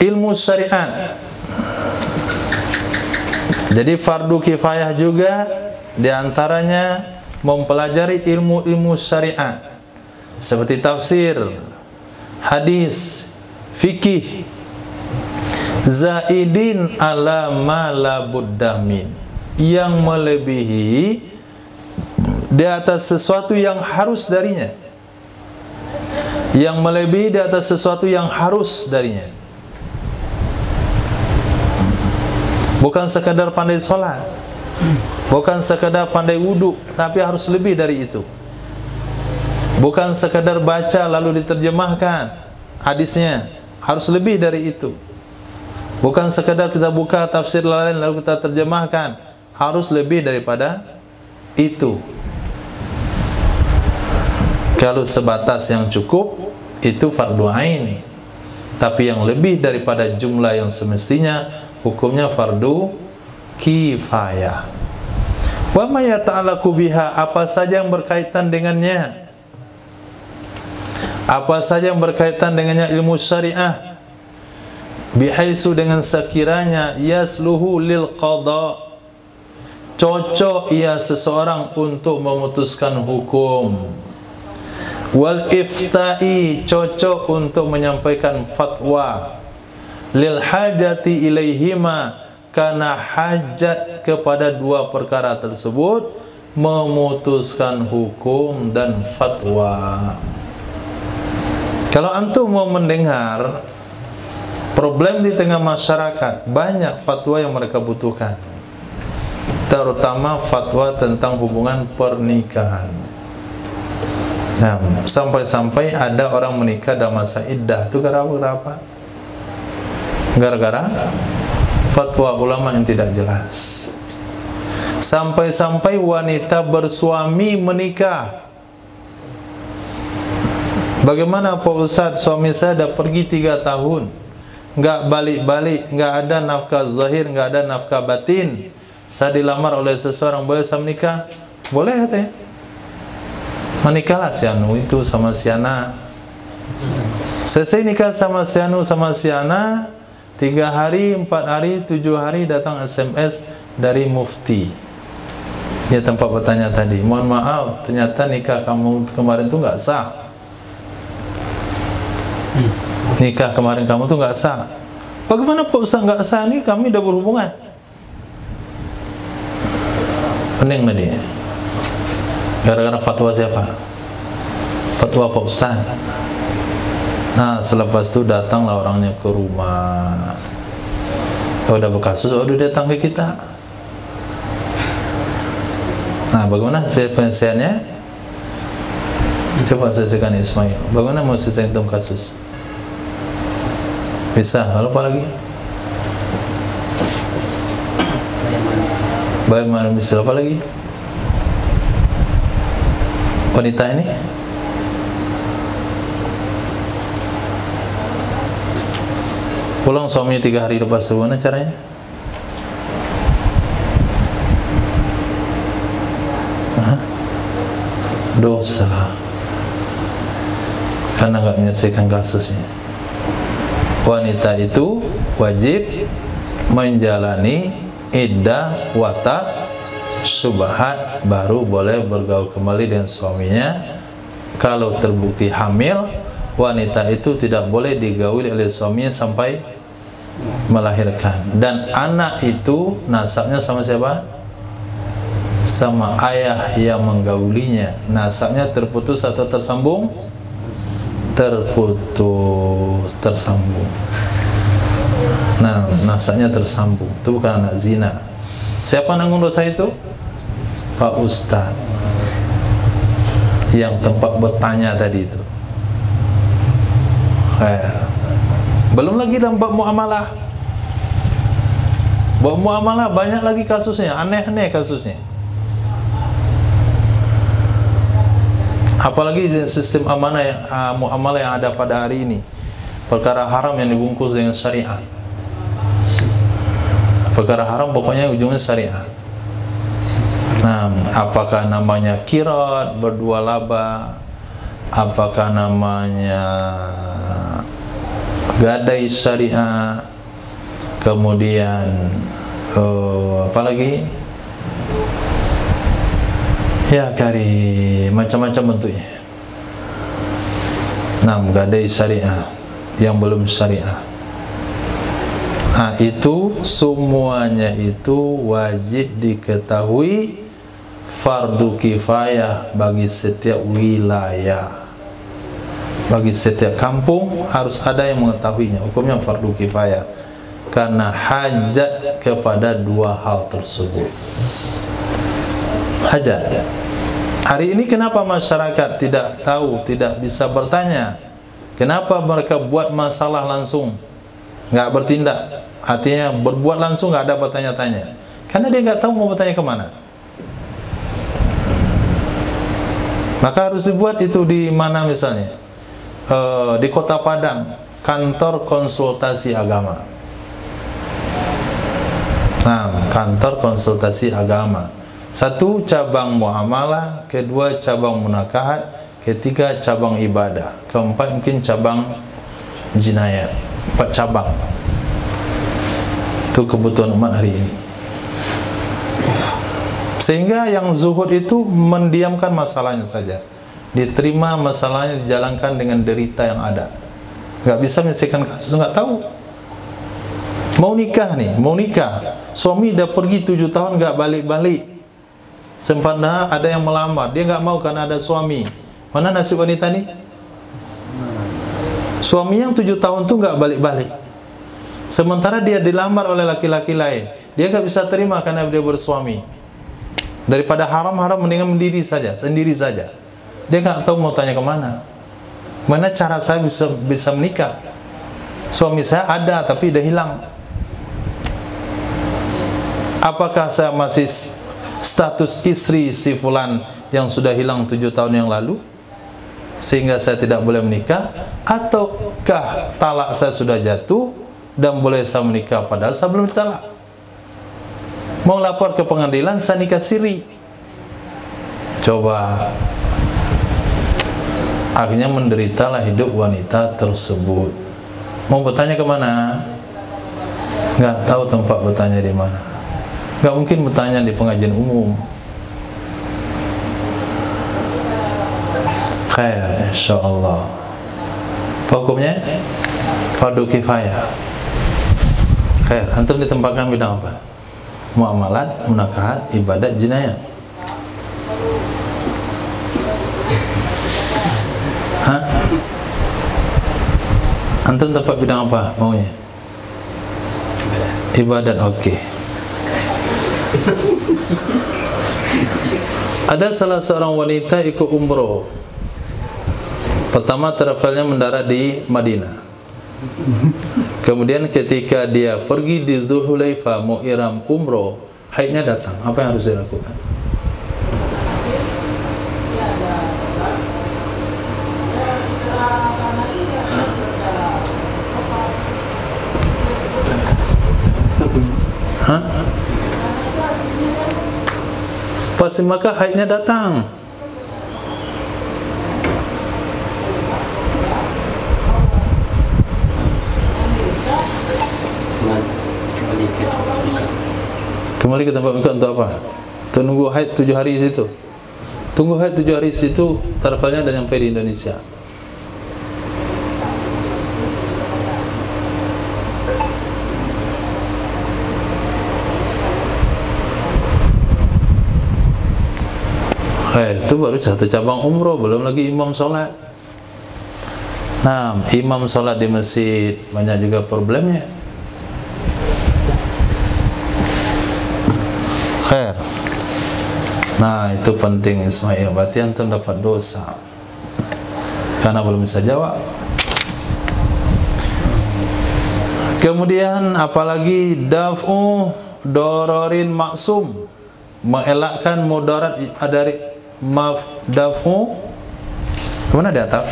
ilmu syariat. Jadi fardu kifayah juga diantaranya mempelajari ilmu-ilmu syariat seperti tafsir, hadis, fikih, zaidin ala ma la budda min, yang melebihi di atas sesuatu yang harus darinya, yang melebihi di atas sesuatu yang harus darinya. Bukan sekadar pandai sholat, bukan sekadar pandai wudhu, tapi harus lebih dari itu. Bukan sekadar baca lalu diterjemahkan hadisnya, harus lebih dari itu. Bukan sekadar kita buka tafsir lain lalu kita terjemahkan, harus lebih daripada itu. Kalau sebatas yang cukup, itu fardu ain. Tapi yang lebih daripada jumlah yang semestinya, hukumnya fardu kifayah. Wa ma yata'allaqu biha, apa saja yang berkaitan dengannya, apa saja yang berkaitan dengannya ilmu syariah, bihaisu dengan sekiranya yasluhu lil qada, cocok ia seseorang untuk memutuskan hukum, wal ifta'i, cocok untuk menyampaikan fatwa, lil hajati ilaihima, karena hajat kepada dua perkara tersebut, memutuskan hukum dan fatwa. Kalau antum mau mendengar problem di tengah masyarakat, banyak fatwa yang mereka butuhkan, terutama fatwa tentang hubungan pernikahan. Nah, sampai-sampai ada orang menikah dalam masa iddah, itu gara-gara gara-gara fatwa ulama yang tidak jelas. Sampai-sampai wanita bersuami menikah, bagaimana Pak Ustadz, suami saya dah pergi 3 tahun, nggak balik-balik, nggak ada nafkah zahir, nggak ada nafkah batin. Saya dilamar oleh seseorang, boleh saya menikah? Boleh katanya. Menikahlah si Anu itu sama si Ana. Selesai nikah sama si Anu sama si Ana, 3 hari, 4 hari, 7 hari datang SMS dari mufti. Dia tempat bertanya tadi, mohon maaf, ternyata nikah kamu kemarin itu nggak sah. Nikah kemarin kamu tuh nggak sah. Bagaimana Pak Ustaz nggak sah? Ini kami udah berhubungan. Pening lah dia. Gara-gara fatwa siapa? Fatwa Pak Ustaz. Nah, selepas itu datanglah orangnya ke rumah. Udah berkasus, udah datang ke kita. Nah, bagaimana penyelesaiannya? Coba selesaikan Ismail. Bagaimana mau selesaikan itu kasus? Bisa. Lalu apa lagi? Bayar mahar misal. Apa lagi? Wanita ini pulang suaminya 3 hari lepas, bagaimana caranya? Dosa karena nggak menyelesaikan kasusnya. Wanita itu wajib menjalani iddah wata syubhat baru boleh bergaul kembali dengan suaminya. Kalau terbukti hamil, wanita itu tidak boleh digauli oleh suaminya sampai melahirkan. Dan anak itu nasabnya sama siapa? Sama ayah yang menggaulinya. Nasabnya terputus atau tersambung? Terputus, tersambung. Nah, nasabnya tersambung. Itu bukan anak zina. Siapa nanggung dosa itu? Pak Ustadz yang tempat bertanya tadi itu. Belum lagi dalam bab muamalah. Bab muamalah banyak lagi kasusnya, aneh-aneh kasusnya. Apalagi sistem amanah yang, muamalah yang ada pada hari ini, perkara haram yang dibungkus dengan syariah. Perkara haram pokoknya ujungnya syariah. Nah, apakah namanya qirat berdua laba, apakah namanya gadai syariah, kemudian apalagi ya kari macam-macam bentuknya. Nah, gadai syariah yang belum syariah. Nah, itu semuanya itu wajib diketahui, fardu kifayah bagi setiap wilayah. Bagi setiap kampung harus ada yang mengetahuinya. Hukumnya fardu kifayah karena hajat kepada dua hal tersebut. Hajat. Hari ini kenapa masyarakat tidak tahu, tidak bisa bertanya? Kenapa mereka buat masalah langsung, nggak bertindak? Artinya berbuat langsung, nggak ada bertanya-tanya. Karena dia nggak tahu mau bertanya kemana. Maka harus dibuat itu di mana misalnya? Di Kota Padang, kantor konsultasi agama. Nah, kantor konsultasi agama. 1 cabang muamalah, kedua cabang munakahat, ketiga cabang ibadah, keempat mungkin cabang jinayat. 4 cabang. Itu kebutuhan umat hari ini. Sehingga yang zuhud itu mendiamkan masalahnya saja, diterima masalahnya, dijalankan dengan derita yang ada. Nggak bisa menyelesaikan kasus, nggak tahu. Mau nikah nih, mau nikah, suami udah pergi 7 tahun nggak balik-balik. Sempatnya ada yang melamar, dia nggak mau karena ada suami. Mana nasib wanita nih? Suami yang 7 tahun tuh nggak balik-balik. Sementara dia dilamar oleh laki-laki lain, dia nggak bisa terima karena dia bersuami. Daripada haram-haram mendingan sendiri saja. Dia nggak tahu mau tanya kemana. Mana cara saya bisa menikah? Suami saya ada tapi udah hilang. Apakah saya masih status istri si fulan yang sudah hilang 7 tahun yang lalu sehingga saya tidak boleh menikah, ataukah talak saya sudah jatuh dan boleh saya menikah padahal saya belum ditalak? Mau lapor ke pengadilan, saya nikah siri. Coba, akhirnya menderitalah hidup wanita tersebut. Mau bertanya kemana? Nggak tahu tempat bertanya di mana. Nggak mungkin bertanya di pengajian umum. Khair, insyaallah. Hukumnya fardu kifayah. Khair, antum ditempatkan bidang apa? Muamalat, munakahat, ibadat, jinayat. Hah? Antum tempat bidang apa maunya? Ibadat, oke. Ada salah seorang wanita ikut umroh. Pertama travelnya mendarat di Madinah. Kemudian ketika dia pergi di Zulhulaifah mau ihram umroh, haidnya datang. Apa yang harus dilakukan? Hah? Pas di Makkah haidnya datang. Kembali ke tempat Mekah untuk apa? Untuk nunggu haid 7 hari di situ. Tunggu haid 7 hari di situ, travelnya udah nyampe di Indonesia. Itu baru satu cabang umroh, belum lagi imam sholat. Nah, imam sholat di masjid banyak juga problemnya. Khair. Nah, itu penting Ismail. Berarti antum dapat dosa karena belum bisa jawab. Kemudian apalagi daf'u dororin maksum, mengelakkan mudarat dari daf'u. Kemana di atas?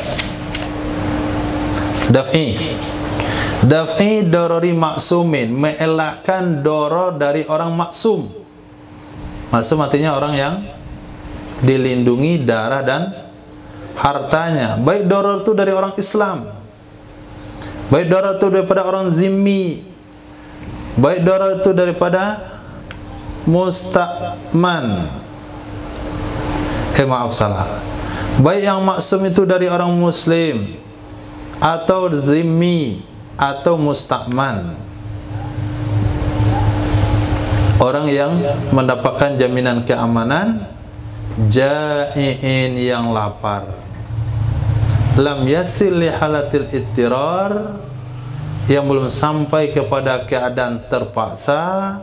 Daf'i dorori maksumin, mengelakkan doror dari orang maksum. Maksum artinya orang yang dilindungi darah dan hartanya. Baik doror itu dari orang Islam, baik doror itu daripada orang zimmi, baik doror itu daripada musta'man. Maaf salah. Baik yang maksum itu dari orang muslim atau zimmi atau musta'man, orang yang mendapatkan jaminan keamanan, ja'iin yang lapar, lam yasil li halatil ittirar, yang belum sampai kepada keadaan terpaksa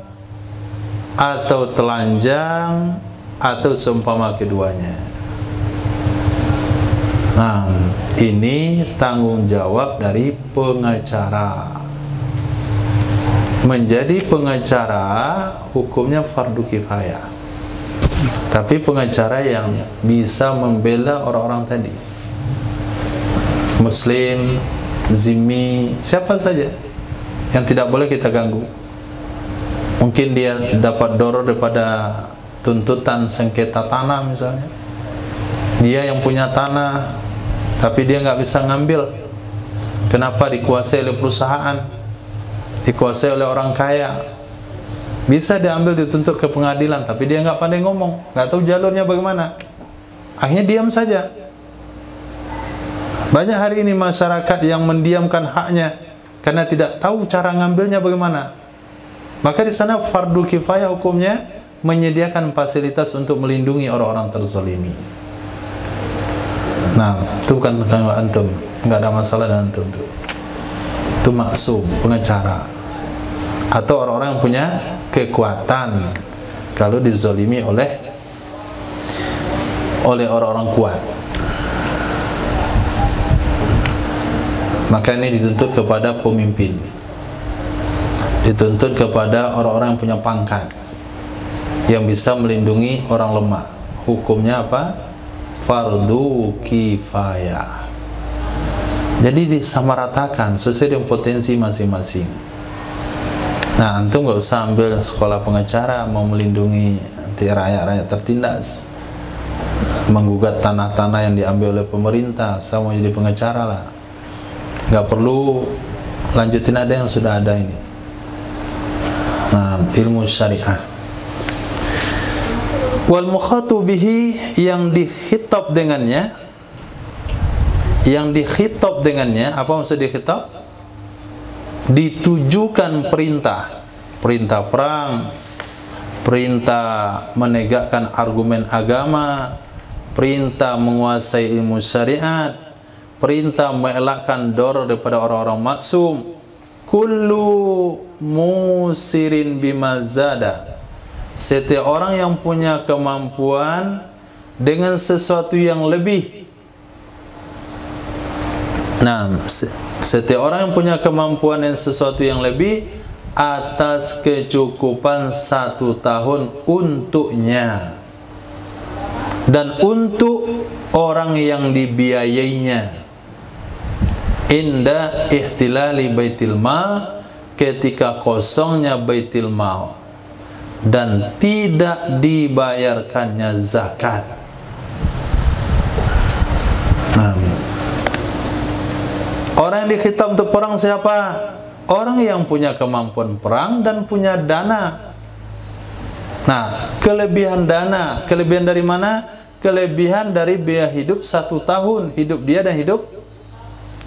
atau telanjang atau seumpama keduanya. Nah, ini tanggung jawab dari pengacara. Menjadi pengacara hukumnya fardu kifayah, tapi pengacara yang bisa membela orang-orang tadi, muslim, zimmi, siapa saja yang tidak boleh kita ganggu. Mungkin dia dapat doror daripada tuntutan sengketa tanah misalnya, dia yang punya tanah tapi dia nggak bisa ngambil. Kenapa? Dikuasai oleh perusahaan, dikuasai oleh orang kaya. Bisa diambil, dituntut ke pengadilan, tapi dia nggak pandai ngomong, nggak tahu jalurnya bagaimana, akhirnya diam saja. Banyak hari ini masyarakat yang mendiamkan haknya karena tidak tahu cara ngambilnya bagaimana. Maka di sana fardu kifayah hukumnya menyediakan fasilitas untuk melindungi orang-orang terzalimi. Nah, itu bukan tentang antum, nggak ada masalah dengan antum tuh. Itu maksum, pengacara, atau orang-orang yang punya kekuatan kalau dizalimi oleh orang-orang kuat. Maka ini dituntut kepada pemimpin, dituntut kepada orang-orang yang punya pangkat, yang bisa melindungi orang lemah. Hukumnya apa? Fardu kifayah. Jadi disamaratakan sesuai dengan potensi masing-masing. Nah, antum nggak usah ambil sekolah pengacara mau melindungi nanti rakyat-rakyat tertindas, menggugat tanah-tanah yang diambil oleh pemerintah. Saya mau jadi pengacara lah, nggak perlu lanjutin ada yang sudah ada ini. Nah, ilmu syariah. Wal mukhatu bihi, yang dikhitab dengannya, apa maksud dikhitab? Ditujukan perintah, perintah perang, perintah menegakkan argumen agama, perintah menguasai ilmu syariat, perintah mengelakkan doror daripada orang-orang maksum. Kullu musirin bimazada, setiap orang yang punya kemampuan dengan sesuatu yang lebih. Nah, setiap orang yang punya kemampuan yang sesuatu yang lebih atas kecukupan 1 tahun untuknya dan untuk orang yang dibiayainya. Inda ihtilali baitil mal, ketika kosongnya baitil mal dan tidak dibayarkannya zakat. Nah, orang yang dikhitab untuk perang siapa? Orang yang punya kemampuan perang dan punya dana. Nah, kelebihan dana, kelebihan dari mana? Kelebihan dari biaya hidup 1 tahun, hidup dia dan hidup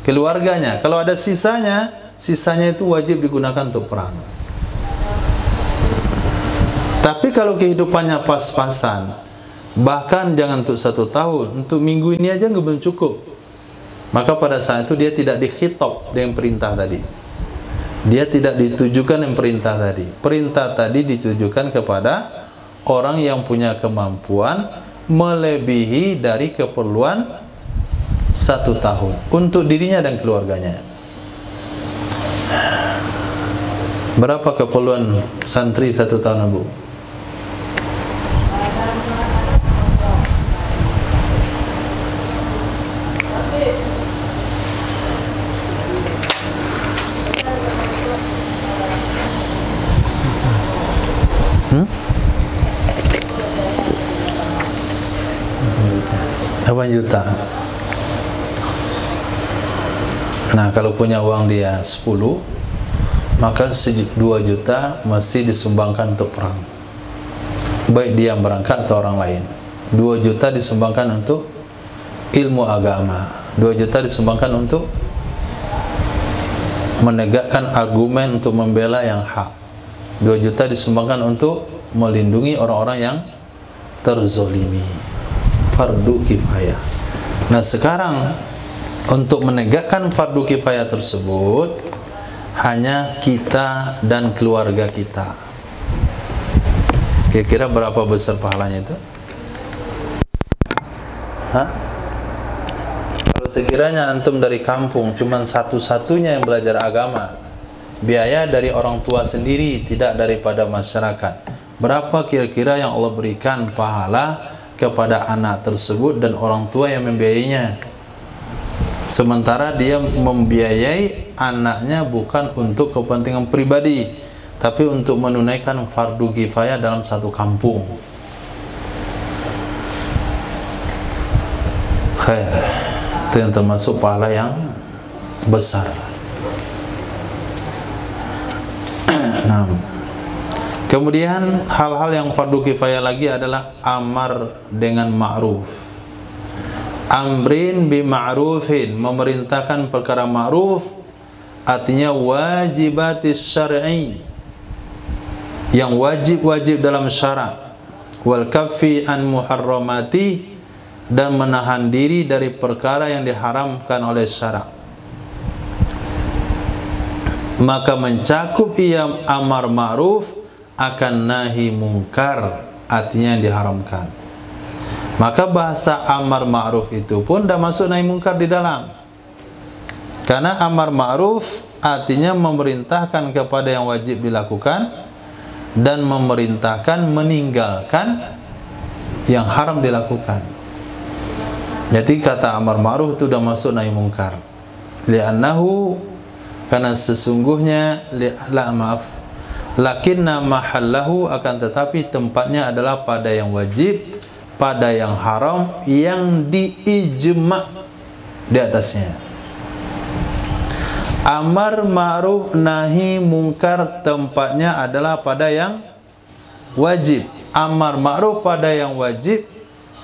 keluarganya. Kalau ada sisanya, sisanya itu wajib digunakan untuk perang. Tapi kalau kehidupannya pas-pasan, bahkan jangan untuk 1 tahun, untuk minggu ini aja belum cukup, maka pada saat itu dia tidak dikhitab dengan perintah tadi. Dia tidak ditujukan dengan perintah tadi. Perintah tadi ditujukan kepada orang yang punya kemampuan melebihi dari keperluan 1 tahun untuk dirinya dan keluarganya. Berapa keperluan santri 1 tahun, Abu? Berapa juta? Nah, kalau punya uang dia 10, maka 2 juta mesti disumbangkan untuk perang. Baik dia yang berangkat atau orang lain. 2 juta disumbangkan untuk ilmu agama. 2 juta disumbangkan untuk menegakkan argumen untuk membela yang hak. 2 juta disumbangkan untuk melindungi orang-orang yang terzolimi. Fardu kifayah. Nah, sekarang untuk menegakkan fardu kifayah tersebut hanya kita dan keluarga kita. Kira-kira berapa besar pahalanya itu? Hah? Kalau sekiranya antum dari kampung cuman satu-satunya yang belajar agama, biaya dari orang tua sendiri, tidak daripada masyarakat, berapa kira-kira yang Allah berikan pahala kepada anak tersebut dan orang tua yang membiayainya? Sementara dia membiayai anaknya bukan untuk kepentingan pribadi, tapi untuk menunaikan fardu kifayah dalam satu kampung. Khair, itu yang termasuk pahala yang besar. Nah, kemudian hal-hal yang fardu kifayah lagi adalah amar dengan ma'ruf. Amrin bi ma'rufin, memerintahkan perkara ma'ruf, artinya wajibatis syar'i, yang wajib-wajib dalam syarak. Wal kaffi an muharramati, dan menahan diri dari perkara yang diharamkan oleh syarak. Maka mencakup ia amar ma'ruf akan nahi mungkar, artinya yang diharamkan. Maka bahasa amar ma'ruf itu pun dah masuk nahi mungkar di dalam. Karena amar ma'ruf artinya memerintahkan kepada yang wajib dilakukan dan memerintahkan meninggalkan yang haram dilakukan. Jadi kata amar ma'ruf itu dah masuk nahi mungkar. Li'annahu, karena sesungguhnya lakinna mahallahu, akan tetapi tempatnya adalah pada yang wajib, pada yang haram, yang diijma' di atasnya. Amar ma'ruf nahi mungkar tempatnya adalah pada yang wajib. Amar ma'ruf pada yang wajib,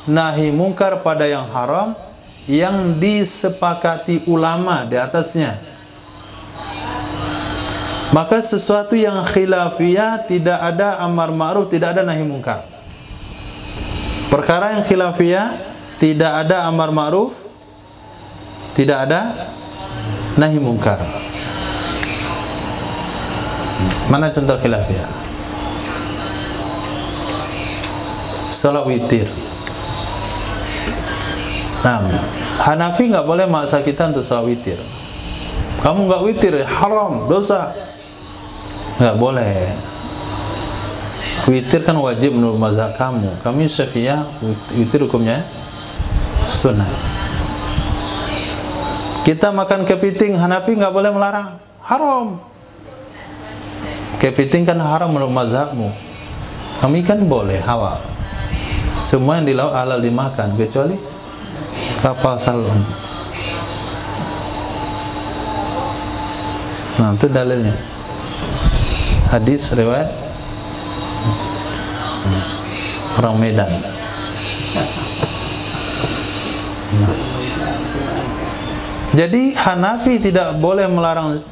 nahi mungkar pada yang haram, yang disepakati ulama di atasnya. Maka sesuatu yang khilafiyah tidak ada amar ma'ruf, tidak ada nahi mungkar. Perkara yang khilafiyah tidak ada amar ma'ruf, tidak ada nahi mungkar. Mana contoh khilafiyah? Salat witir. Nah, Hanafi nggak boleh maksa kita untuk salat witir. Kamu nggak witir, haram, dosa. Nggak boleh. Witir kan wajib menurut mazhab kamu. Kami Syafi'iyah, witir hukumnya sunat. Kita makan kepiting, Hanafi nggak boleh melarang, haram. Kepiting kan haram menurut mazhabmu. Kami kan boleh, halal. Semua yang di laut halal dimakan kecuali kapal salon. Nah, itu dalilnya. Hadis riwayat orang Medan. Nah. Jadi Hanafi tidak boleh melarang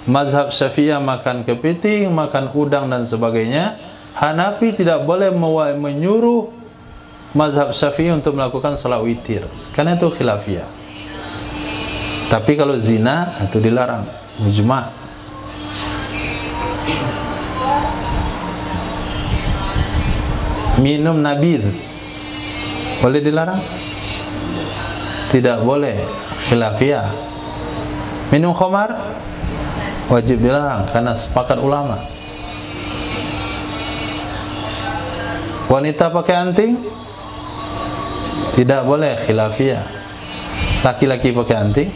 mazhab Syafi'iyah makan kepiting, makan udang dan sebagainya. Hanafi tidak boleh menyuruh mazhab Syafi'i untuk melakukan salat witir, karena itu khilafiyah. Tapi kalau zina itu dilarang, mujma'. Minum nabidh boleh dilarang? Tidak boleh, khilafiyah. Minum khamar wajib dilarang karena sepakat ulama. Wanita pakai anting tidak boleh, khilafiyah. Laki-laki pakai anting,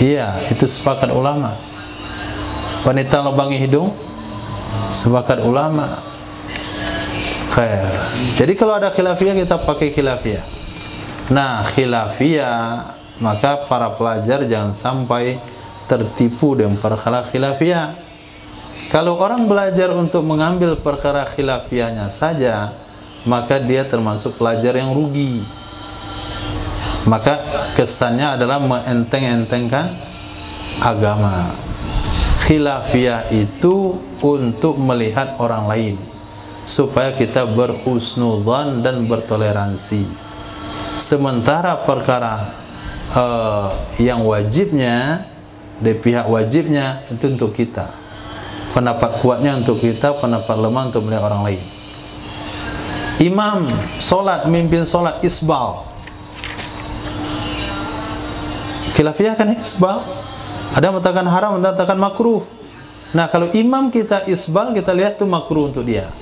iya, itu sepakat ulama. Wanita lubangi hidung, sepakat ulama. Khair. Jadi kalau ada khilafiyah kita pakai khilafiyah. Nah, khilafiyah, maka para pelajar jangan sampai tertipu dengan perkara khilafiyah. Kalau orang belajar untuk mengambil perkara khilafiyahnya saja, maka dia termasuk pelajar yang rugi. Maka kesannya adalah mengenteng-entengkan agama. Khilafiyah itu untuk melihat orang lain, supaya kita berhusnudzan dan bertoleransi. Sementara perkara yang wajibnya, dari pihak wajibnya itu untuk kita, pendapat kuatnya untuk kita, pendapat lemah untuk melihat orang lain. Imam solat, mimpin solat isbal, khilafiyah kan isbal. Ada yang mengatakan haram, ada yang mengatakan makruh. Nah, kalau imam kita isbal, kita lihat itu makruh untuk dia,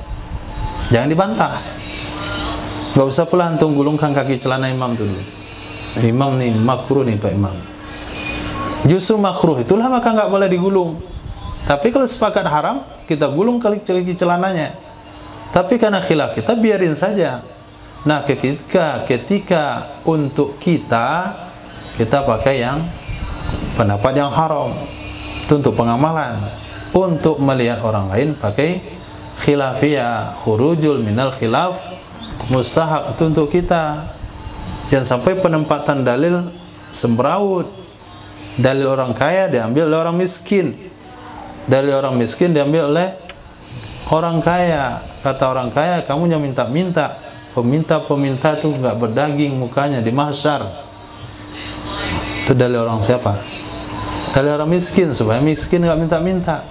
jangan dibantah. Gak usah pula antum gulungkan kaki celana imam dulu. Imam nih makruh nih Pak Imam. Justru makruh itulah maka nggak boleh digulung. Tapi kalau sepakat haram, kita gulung kaki celananya. Tapi karena khilaf kita biarin saja. Nah, ketika untuk kita pakai yang pendapat yang haram, itu untuk pengamalan. Untuk melihat orang lain pakai khilafiyah, khurujul minal khilaf mustahab, itu untuk kita. Jangan sampai penempatan dalil sembraut. Dalil orang kaya diambil oleh orang miskin, dalil orang miskin diambil oleh orang kaya. Kata orang kaya, kamu yang minta-minta, peminta-peminta itu nggak berdaging mukanya di mahsyar. Itu dalil orang siapa? Dalil orang miskin, supaya miskin nggak minta-minta.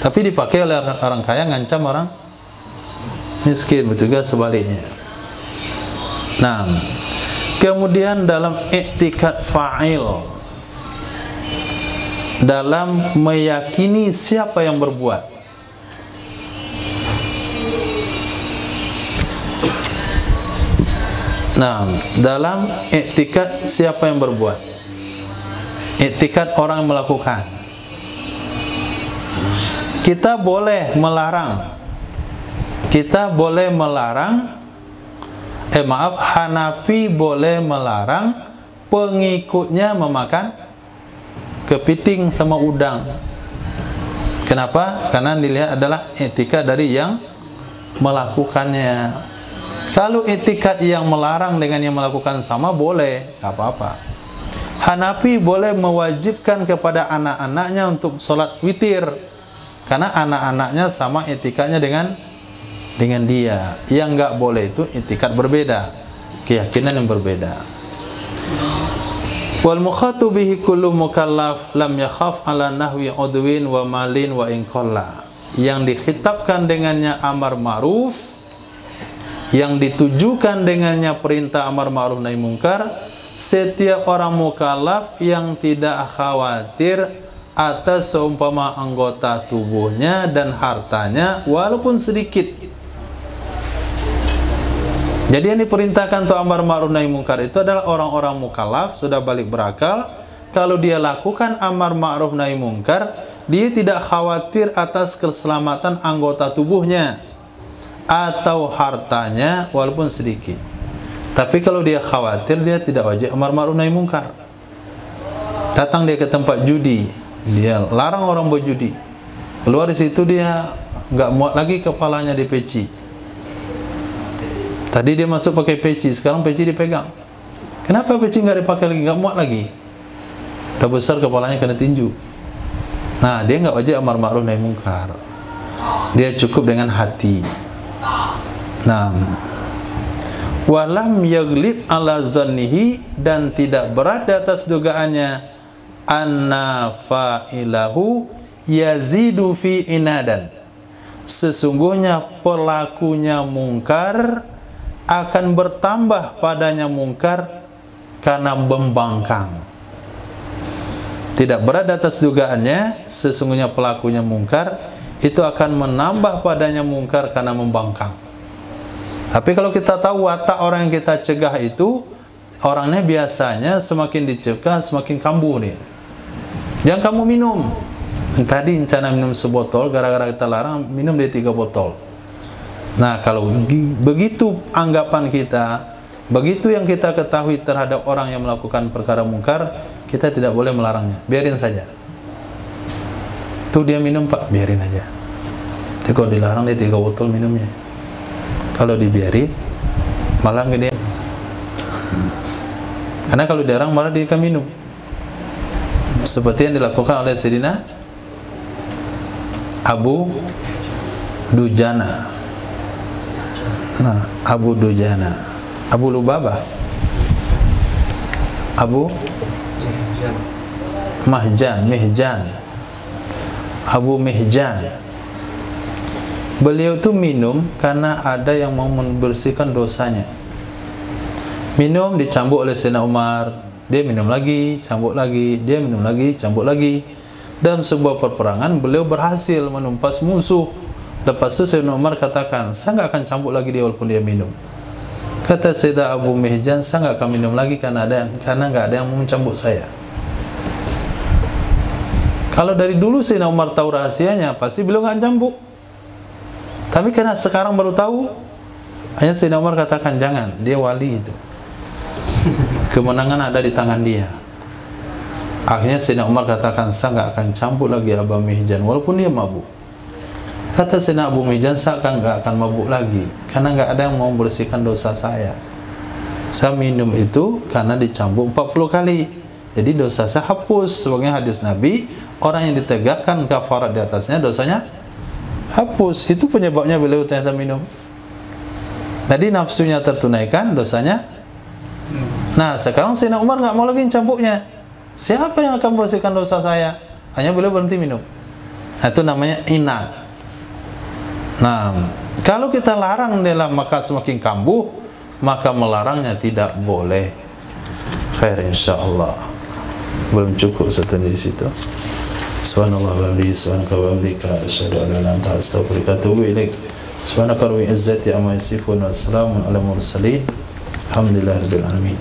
Tapi dipakai oleh orang kaya ngancam orang miskin, betul juga sebaliknya. Nah, kemudian dalam i'tikad fa'il, dalam meyakini siapa yang berbuat. Nah, dalam i'tikad siapa yang berbuat, i'tikad orang yang melakukan. Kita boleh melarang, Hanafi boleh melarang pengikutnya memakan kepiting sama udang. Kenapa? Karena dilihat adalah i'tikad dari yang melakukannya. Kalau i'tikad yang melarang dengan yang melakukan sama, boleh, gak apa-apa. Hanafi boleh mewajibkan kepada anak-anaknya untuk sholat witir, karena anak-anaknya sama i'tikadnya dengan dia. Yang nggak boleh itu i'tikad berbeda, keyakinan yang berbeda. Wal mukhatu bihi kullu mukallaf lam yakhaf ala nahwi udwin wa malin wa inqalla. Yang dikhitabkan dengannya amar ma'ruf yang ditujukan dengannya perintah amar ma'ruf nahi mungkar setiap orang mukallaf yang tidak khawatir atas seumpama anggota tubuhnya dan hartanya walaupun sedikit. Jadi yang diperintahkan untuk amar ma'ruf nahi mungkar itu adalah orang-orang mukallaf sudah balik berakal. Kalau dia lakukan amar ma'ruf nahi mungkar, dia tidak khawatir atas keselamatan anggota tubuhnya atau hartanya walaupun sedikit. Tapi kalau dia khawatir, dia tidak wajib amar ma'ruf nahi mungkar. Datang dia ke tempat judi, dia larang orang berjudi. Keluar di situ dia nggak muat lagi kepalanya di peci. Tadi dia masuk pakai peci, sekarang peci dipegang. Kenapa peci nggak dipakai lagi, nggak muat lagi? Udah besar kepalanya kena tinju. Nah, dia nggak wajib amar ma'ruf nahi mungkar. Dia cukup dengan hati. Nah, walam yaglib ala zannihi, dan tidak berat di atas dugaannya anna fa'ilahu yazidu fi inadan, sesungguhnya pelakunya mungkar akan bertambah padanya mungkar karena membangkang. Tidak berat di atas dugaannya sesungguhnya pelakunya mungkar itu akan menambah padanya mungkar karena membangkang. Tapi kalau kita tahu watak orang yang kita cegah itu, orangnya biasanya semakin dicegah semakin kambuh dia. Jangan kamu minum. Tadi rencana minum sebotol, gara-gara kita larang minum dia 3 botol. Nah, kalau begitu anggapan kita, begitu yang kita ketahui terhadap orang yang melakukan perkara mungkar, kita tidak boleh melarangnya. Biarin saja. Tuh dia minum Pak, biarin aja. Tapi kalau dilarang dia 3 botol minumnya. Kalau dibiarin malah gede. Karena kalau dilarang malah dia akan minum. Seperti yang dilakukan oleh Sayyidina Abu Dujana. Nah, Abu Dujana, Abu Lubabah, Abu Mihjan, Abu Mihjan. Beliau itu minum karena ada yang mau membersihkan dosanya. Minum dicambuk oleh Sayyidina Umar, dia minum lagi, cambuk lagi, dia minum lagi, cambuk lagi. Dalam sebuah peperangan beliau berhasil menumpas musuh. Lepas itu Sayyidina Umar katakan, saya nggak akan cambuk lagi dia walaupun dia minum. Kata Sayyidina Abu Mihjan, saya nggak akan minum lagi karena nggak ada yang mau mencambuk saya. Kalau dari dulu Sayyidina Umar tahu rahasianya, pasti beliau nggak cambuk. Tapi karena sekarang baru tahu, hanya Sayyidina Umar katakan jangan, dia wali itu. Kemenangan ada di tangan dia. Akhirnya Sayyidina Umar katakan, saya nggak akan cambuk lagi Abu Mihjan walaupun dia mabuk. Kata Sayyidina Abu Mihjan, saya nggak akan mabuk lagi karena nggak ada yang mau membersihkan dosa saya. Saya minum itu karena dicambuk 40 kali. Jadi dosa saya hapus. Sebagai hadis Nabi, orang yang ditegakkan kafarat di atasnya dosanya hapus. Itu penyebabnya beliau ternyata minum. Jadi nafsunya tertunaikan, dosanya. Nah, sekarang Sayyidina Umar nggak mau lagi cambuknya. Siapa yang akan membersihkan dosa saya? Hanya beliau berhenti minum. Nah, itu namanya inat. Nah, kalau kita larang dalam maka semakin kambuh, maka melarangnya tidak boleh. Khair insyaallah. Belum cukup satu di situ. Subhanallah wa bihamdihi, subhanaka wa bihamdika, asyhadu an la ilaha illa anta, astaghfiruka wa atubu ilaik. Subhanaka rabbil izzati amma yasifun, wa salamun alal mursalin. Alhamdulillahirabbil alamin.